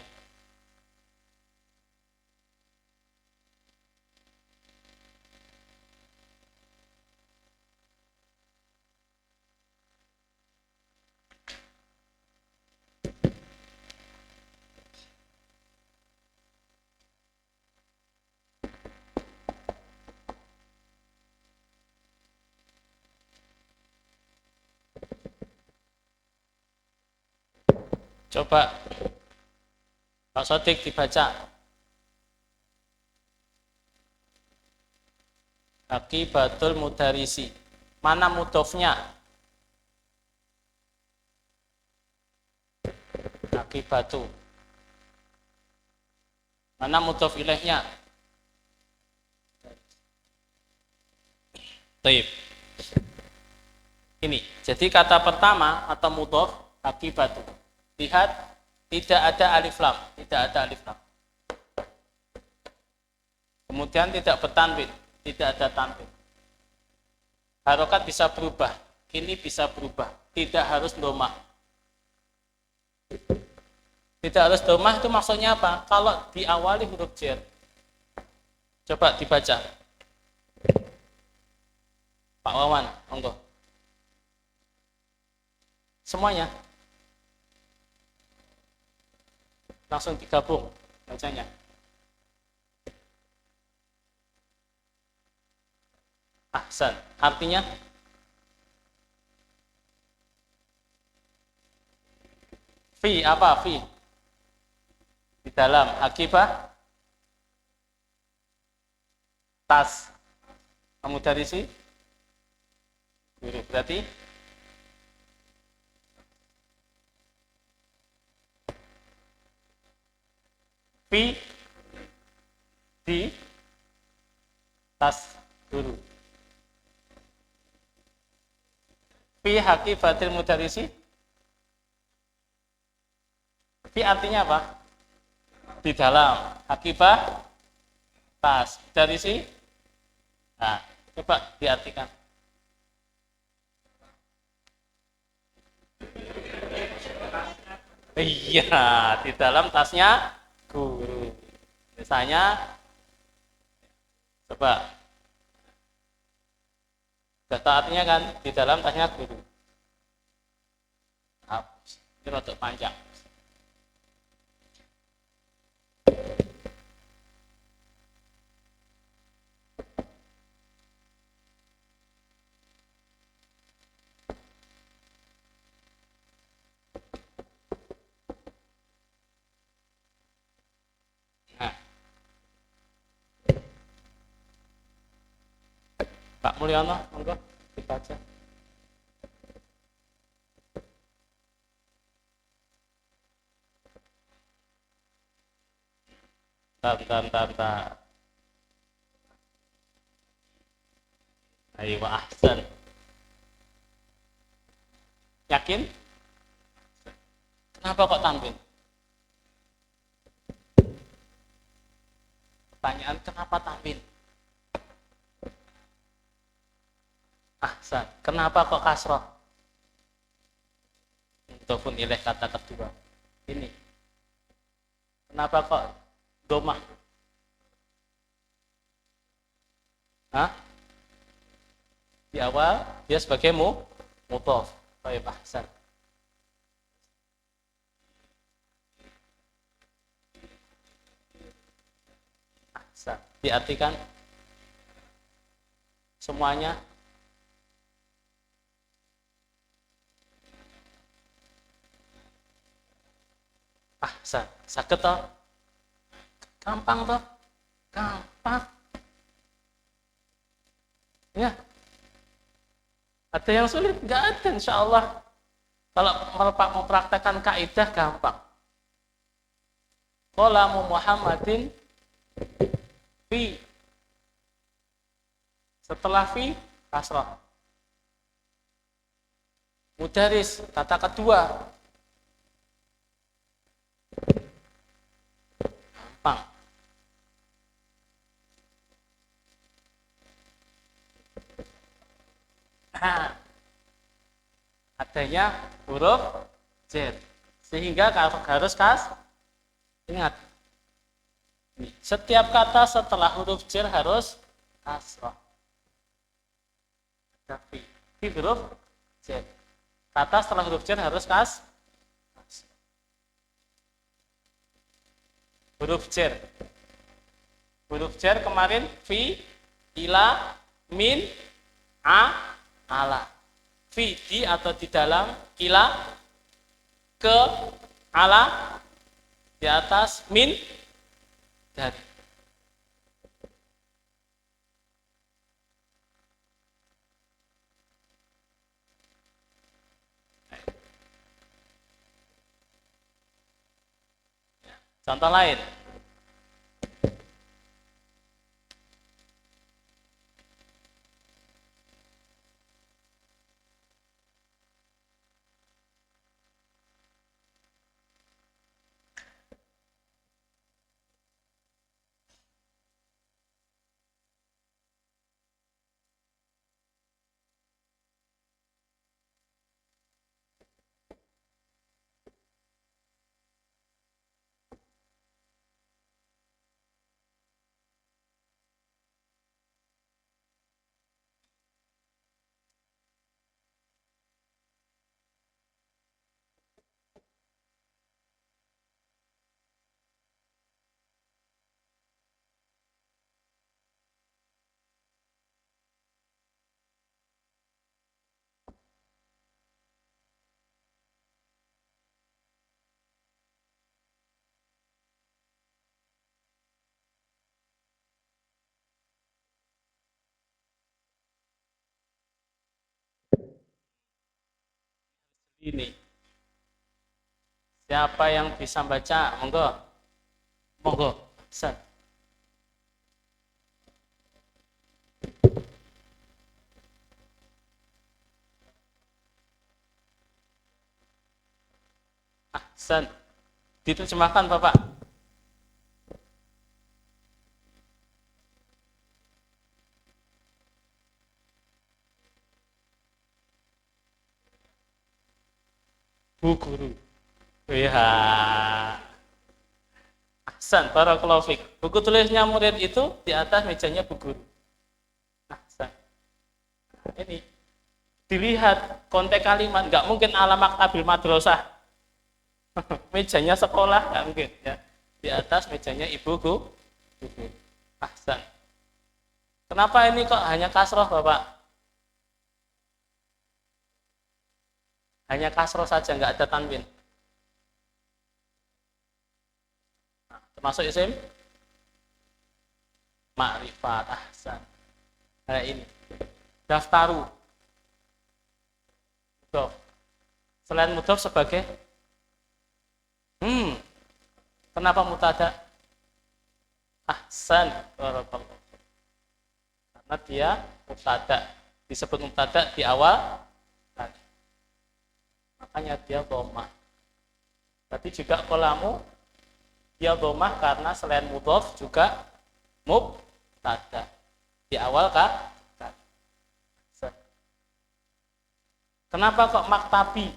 Coba Pak Sodik dibaca. Akibatul mudarisi. Mana mudhofnya? Akibatu. Mana mudhof ilaihnya? Taib. Ini. Jadi kata pertama atau mudhof akibatu. Lihat, tidak ada alif lam, tidak ada alif lam. Kemudian tidak bertanwin, tidak ada tanwin. Harokat bisa berubah, ini bisa berubah, tidak harus domah. Tidak harus domah itu maksudnya apa? Kalau diawali huruf jar. Coba dibaca. Pak Wawan, monggo. Semuanya. Langsung digabung bacanya. Ahsan. Artinya fi apa fi? Di dalam akibah tas. Kamu dari si? Berarti fi di tas guru. Fi hakibatil mudarisi. Fi artinya apa? Di dalam. Akibah tas. Mudarisi. Nah, coba diartikan. Iya, di dalam tasnya guru. Misalnya, coba. Data artinya kan di dalam tasnya guru. Hapus. Ini rotok panjang. Nah. Pak Mulyono, monggo dibaca. Tar. Ayo, ahsan. Yakin? Kenapa kok tanwin? Pertanyaan kenapa tanwin? Ahsan. Kenapa kok kasroh? Ataupun ilaih kata kedua. Ini. Kenapa kok domah? Hah? Di awal dia sebagai mudhof. Baik, ahsan. Ahsan. Diartikan semuanya ahsan. Saged toh? Gampang toh? Gampang. Ya. Ada yang sulit? Enggak ada, insya Allah. Kalau mau praktekkan kaidah gampang. Qalamu Muhammadin fi. Setelah fi, kasrah. Mudaris, kata kedua. Gampang. Nah, adanya huruf jar. Sehingga harus ingat. Setiap kata setelah huruf jar harus kasrah. Tapi di huruf jar. Kata setelah huruf jar harus huruf jar. Huruf jar kemarin fi, ila, min, ala. Fi di atau di dalam, ila, ke, ala, di atas, min, dari. Contoh lain. Ini. Siapa yang bisa baca? Monggo. Monggo. Set. Ahsan. Diterjemahkan Bapak. Bu guru. Ya. Ahsan, barakallahu fiik. Buku tulisnya murid itu di atas mejanya bu guru. Ahsan. Nah, ini dilihat konteks kalimat, nggak mungkin ala maktabil madrasah. Mejanya sekolah nggak mungkin ya. Di atas mejanya ibu guru. Ahsan. Kenapa ini kok hanya kasroh Bapak? Hanya kasroh saja, nggak ada tanwin. Nah, termasuk isim ma'rifat. Ahsan. Nah ini daftaru mudhof. Selain mudhof sebagai kenapa mutada? Ahsan. Karena dia mutada. Disebut mutada di awal, makanya dia dhamma. Tadi juga kolamu dia domah karena selain mudhof juga mubtada di awal kah? Kenapa kok maktabi?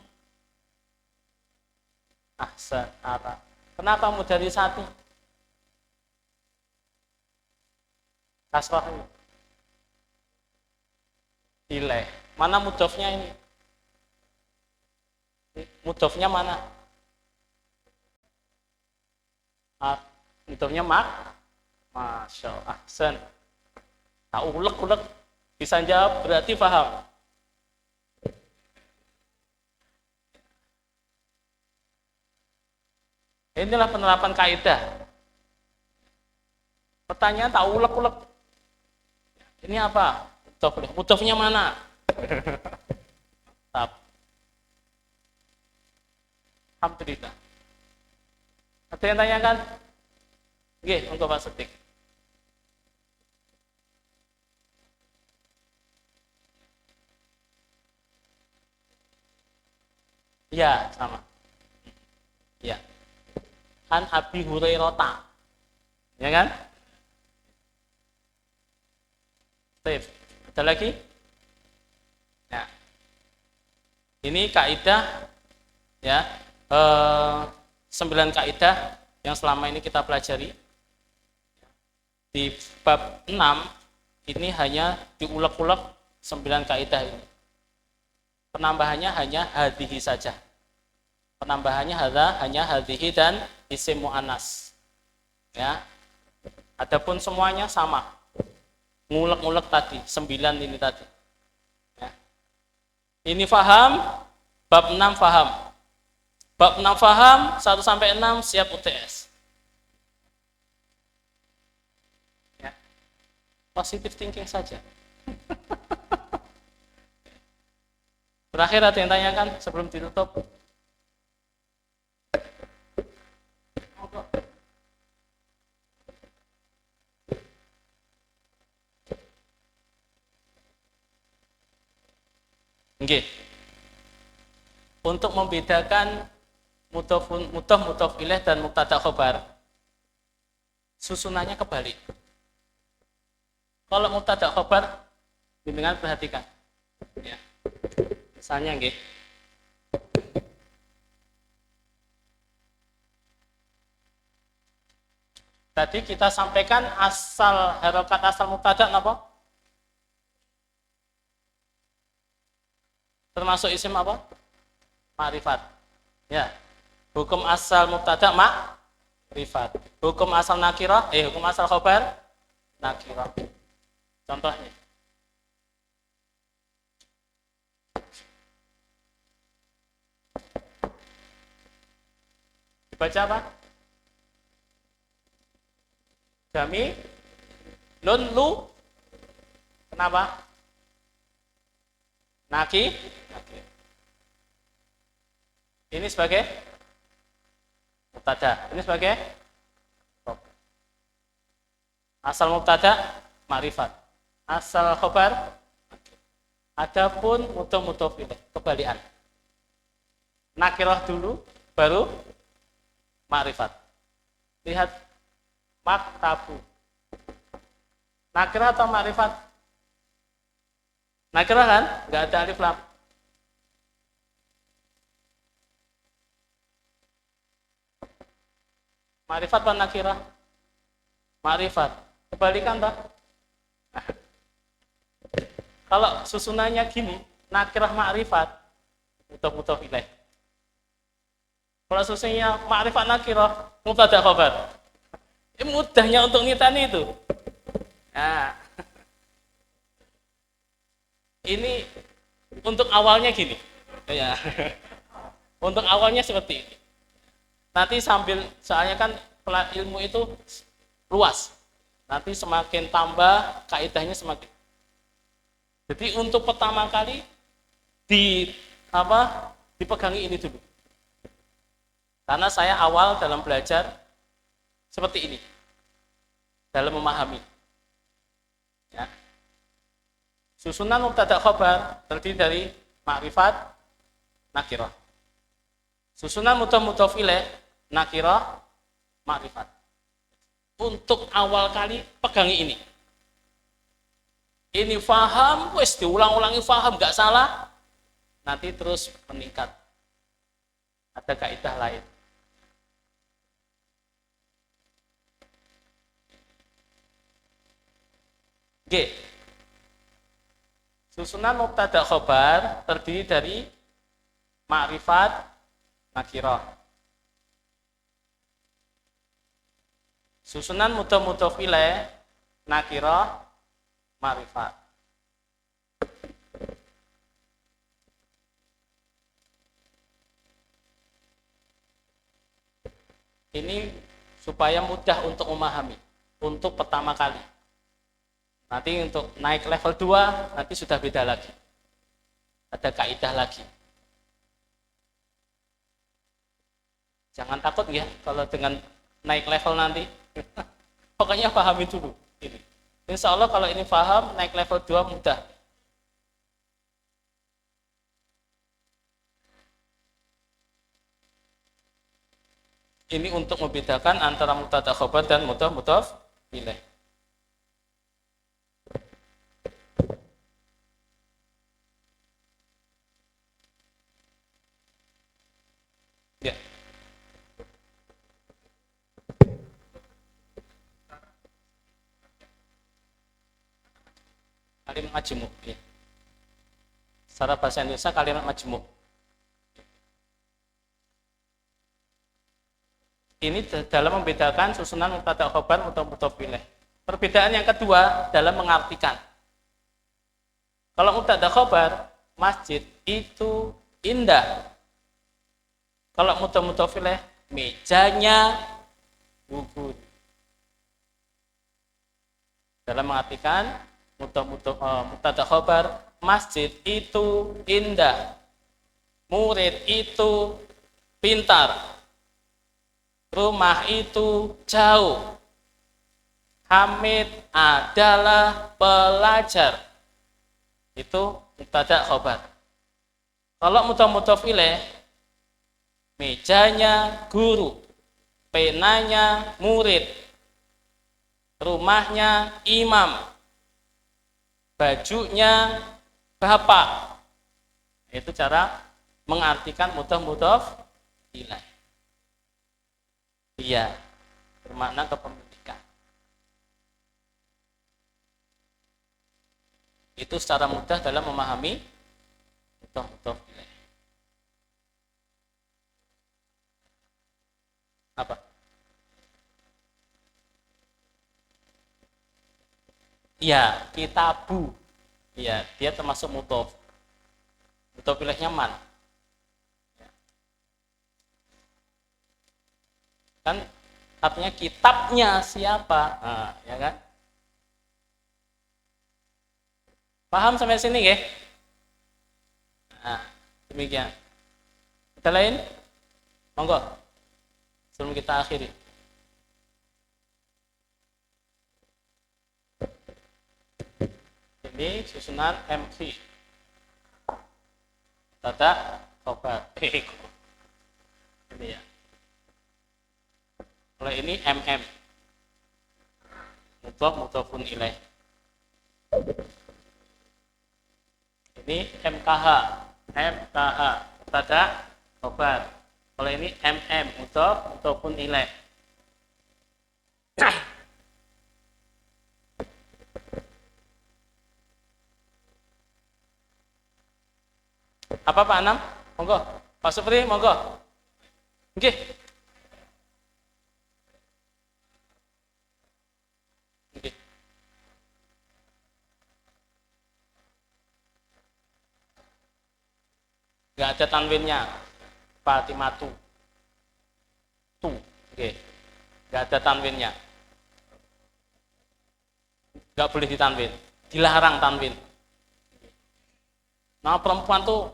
Ahsan, ara. Kenapa mudarisati? Kasrah ini. Ilaih. Mana mudhofnya ini? Mudhofnya mana? Mudhofnya Masya Allah. Ahsan. Tak ulek-ulek. Bisa jawab berarti paham. Inilah penerapan kaidah. Pertanyaan tak ulek-ulek. Ini apa? Mudhofnya mana? Alhamdulillah. Ada yang tanyakan? Oke, untuk Pak Setik. Ya, sama. Ya. An Abi Hurairah. Ya kan? Baik. Ada lagi? Ya. Ini kaidah ya. 9 kaidah yang selama ini kita pelajari. Di bab 6 ini hanya diulek-ulek 9 kaidah ini. Penambahannya hanya hadhihi saja. Penambahannya hanya hadhihi dan isim mu'annas. Ya. Adapun semuanya sama. Ngulek-ngulek tadi, 9 ini tadi. Ya. Ini faham, bab 6 faham. Bab 6 faham, 1 sampai 6 siap UTS. Ya. Positive thinking saja. Terakhir ada yang tanyakan sebelum ditutup? Oke. Untuk membedakan mudhof ilaih dan mubtada khobar, susunannya kebalik. Kalau mubtada khobar, bimbingan perhatikan. Ya. Misalnya, nggih. Tadi kita sampaikan harokat asal mubtada apa? Termasuk isim apa? Ma'rifat. Ya. Hukum asal mubtada ma'rifat. Hukum asal nakirah, hukum asal khobar nakirah. Contohnya. Dibaca apa? Jami lun lu. Kenapa? Naki. Ini sebagai mubtada. Ini sebagai asal mubtada ma'rifat. Asal khobar. Adapun mudhof ilaih kebalikan. Nakirah dulu baru ma'rifat. Lihat maktabu. Nakirah atau ma'rifat? Nakirah kan? Enggak ada alif lam. Ma'rifat atau nakirah? Ma'rifat. Kebalikan tak? Kalau susunannya gini, nakirah ma'rifat, mudhof ilaih. Kalau susunannya ma'rifat nakirah, mubtada khobar. Mudahnya untuk ngitani itu. Nah, ini untuk awalnya gini. Ya. Untuk awalnya seperti ini. Nanti sambil, soalnya kan ilmu itu luas. Nanti semakin tambah, kaidahnya semakin. Jadi untuk pertama kali dipegangi ini dulu. Karena saya awal dalam belajar seperti ini. Dalam memahami. Ya. Susunan mubtada khobar terdiri dari ma'rifat nakirah. Susunan mudhof ilaih nakirah makrifat. Untuk awal kali pegangi ini. Ini faham, wes diulang-ulangi faham, nggak salah. Nanti terus meningkat. Ada kaidah lain. G. Susunan mubtada khobar terdiri dari makrifat nakirah. Susunan mudhof ilaih nakirah makrifat. Ini supaya mudah untuk memahami untuk pertama kali. Nanti untuk naik level 2 nanti sudah beda lagi. Ada kaidah lagi. Jangan takut ya kalau dengan naik level nanti. Pokoknya pahami dulu ini. Insya Allah kalau ini paham, naik level 2 mudah. Ini untuk membedakan antara mubtada khobar dan mudhof ilaih. Ya. Kalimat majmuk. Ya. Secara bahasa Indonesia kalimat majmuk. Ini dalam membedakan susunan mubtada khobar atau mudhof ilaih. Perbedaan yang kedua dalam mengartikan. Kalau mubtada khobar, masjid itu indah. Kalau mudhof ilaih, mejanya gugur. Dalam mengartikan mubtada khobar, masjid itu indah. Murid itu pintar. Rumah itu jauh. Hamid adalah pelajar. Itu mubtada khobar. Kalau mudhof ilaih, mejanya guru, penanya murid, rumahnya imam, bajunya bapak. Itu cara mengartikan mudhof ilaih. Iya, bermakna kepemilikan. Itu secara mudah dalam memahami mudhof ilaih. Apa? Iya, kitabu. Iya, dia termasuk mudhof. Mudhof ilaihnya man. Kan artinya kitabnya siapa? Nah, ya kan? Paham sampai sini ya? Nah, demikian. Kita lain? Monggo. Sebelum kita akhiri. Ini susunan MC. Tata khobar. Ini ya. Kalau ini MM. Mudhofun ilaih. Ini MKH. MKH. Mubtada khobar. Kalau ini MM. Mudhofun ilaih. Apa Pak Anam? Monggo. Pak Supri, monggo. Oke. Oke. Enggak ada tanwinnya. Fatimatu. Tu. Oke. Enggak ada tanwinnya. Enggak boleh ditanwin. Dilarang tanwin. Nah, perempuan tuh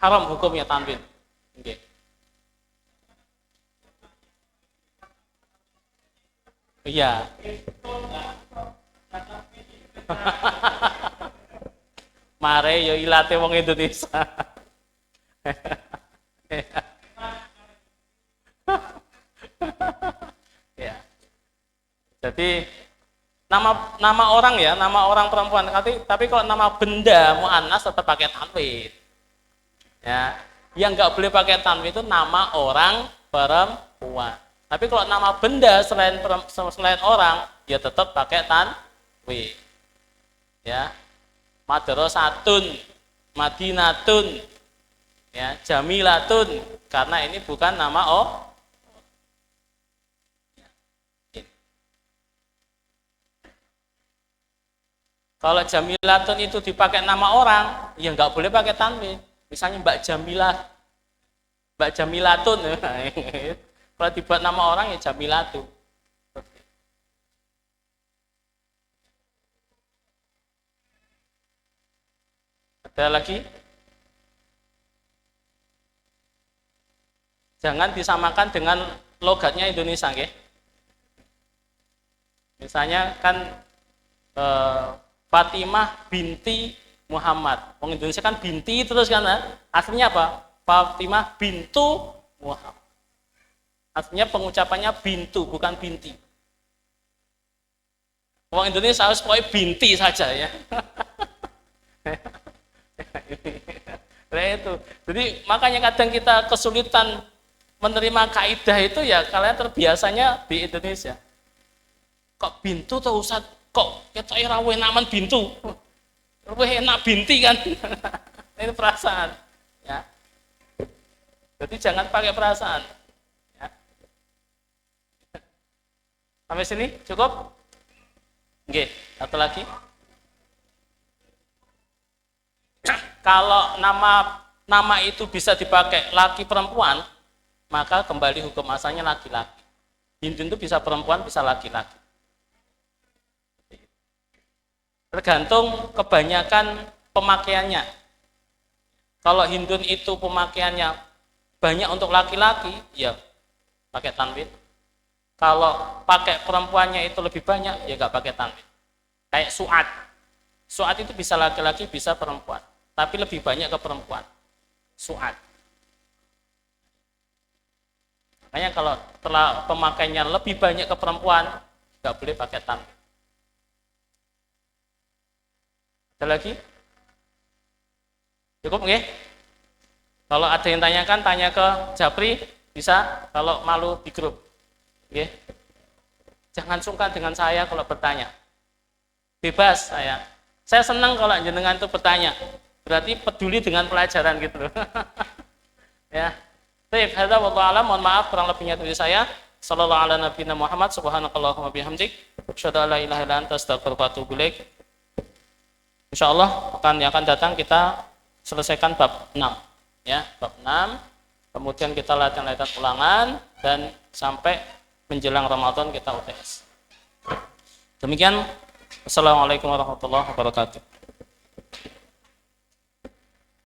haram hukumnya tanwin. Okay. Iya. Mare yo ilate wong Indonesia. nama orang ya, nama orang perempuan. Tapi kalau nama benda muannas tetap pakai tanwin. Ya, yang nggak boleh pakai tanwin itu nama orang perempuan. Tapi kalau nama benda selain orang, ya tetap pakai tanwin. Ya, madrasatun, madinatun, ya, jamilatun, karena ini bukan nama Kalau jamilatun itu dipakai nama orang, ya nggak boleh pakai tanwin. Misalnya Mbak Jamilah, Mbak Jamilatun. Kalau dibuat nama orang ya Jamilatun. Ada lagi? Jangan disamakan dengan logatnya Indonesia, okay? Misalnya kan Fatimah binti Muhammad. Orang Indonesia kan binti terus kan, aslinya apa? Fatimah bintu Muhammad. Artinya pengucapannya bintu bukan binti. Orang Indonesia harus pokoknya binti saja ya. Nah, itu. Jadi makanya kadang kita kesulitan menerima kaidah itu ya kalian terbiasanya di Indonesia. Kok bintu atau Ustaz? Kok kita rawe naman bintu? Rawe enak binti kan? Ini perasaan. Ya. Jadi jangan pakai perasaan. Ya. Sampai sini cukup? Oke, satu lagi. Kalau nama itu bisa dipakai laki perempuan, maka kembali hukum asalnya laki-laki. Hindun itu bisa perempuan, bisa laki-laki. Tergantung kebanyakan pemakaiannya. Kalau Hindun itu pemakaiannya banyak untuk laki-laki, ya pakai tanwin. Kalau pakai perempuannya itu lebih banyak, ya nggak pakai tanwin. Kayak Su'ad. Su'ad itu bisa laki-laki, bisa perempuan. Tapi lebih banyak ke perempuan. Su'ad. Makanya kalau telah pemakaiannya lebih banyak ke perempuan, nggak boleh pakai tanwin. Ada lagi? Cukup nggih? Kalau ada yang tanyakan, tanya ke Japri, bisa. Kalau malu di grup. Nggih. Jangan sungkan dengan saya kalau bertanya. Bebas saya. Saya senang kalau jenengan itu bertanya. Berarti peduli dengan pelajaran gitu loh. Ya. Baik, hadza wallahu a'lam. Mohon maaf kurang lebihnya dari saya. Sallallahu ala nabiyina Muhammad subhanakallahumma bihamdik asyhadu an la ilaha illa anta astaghfiruka wa atubu ilaik. Insyaallah pekan yang akan datang kita selesaikan bab 6 ya, bab 6. Kemudian kita latihan-latihan ulangan dan sampai menjelang Ramadan kita UTS. Demikian. Assalamualaikum warahmatullahi wabarakatuh.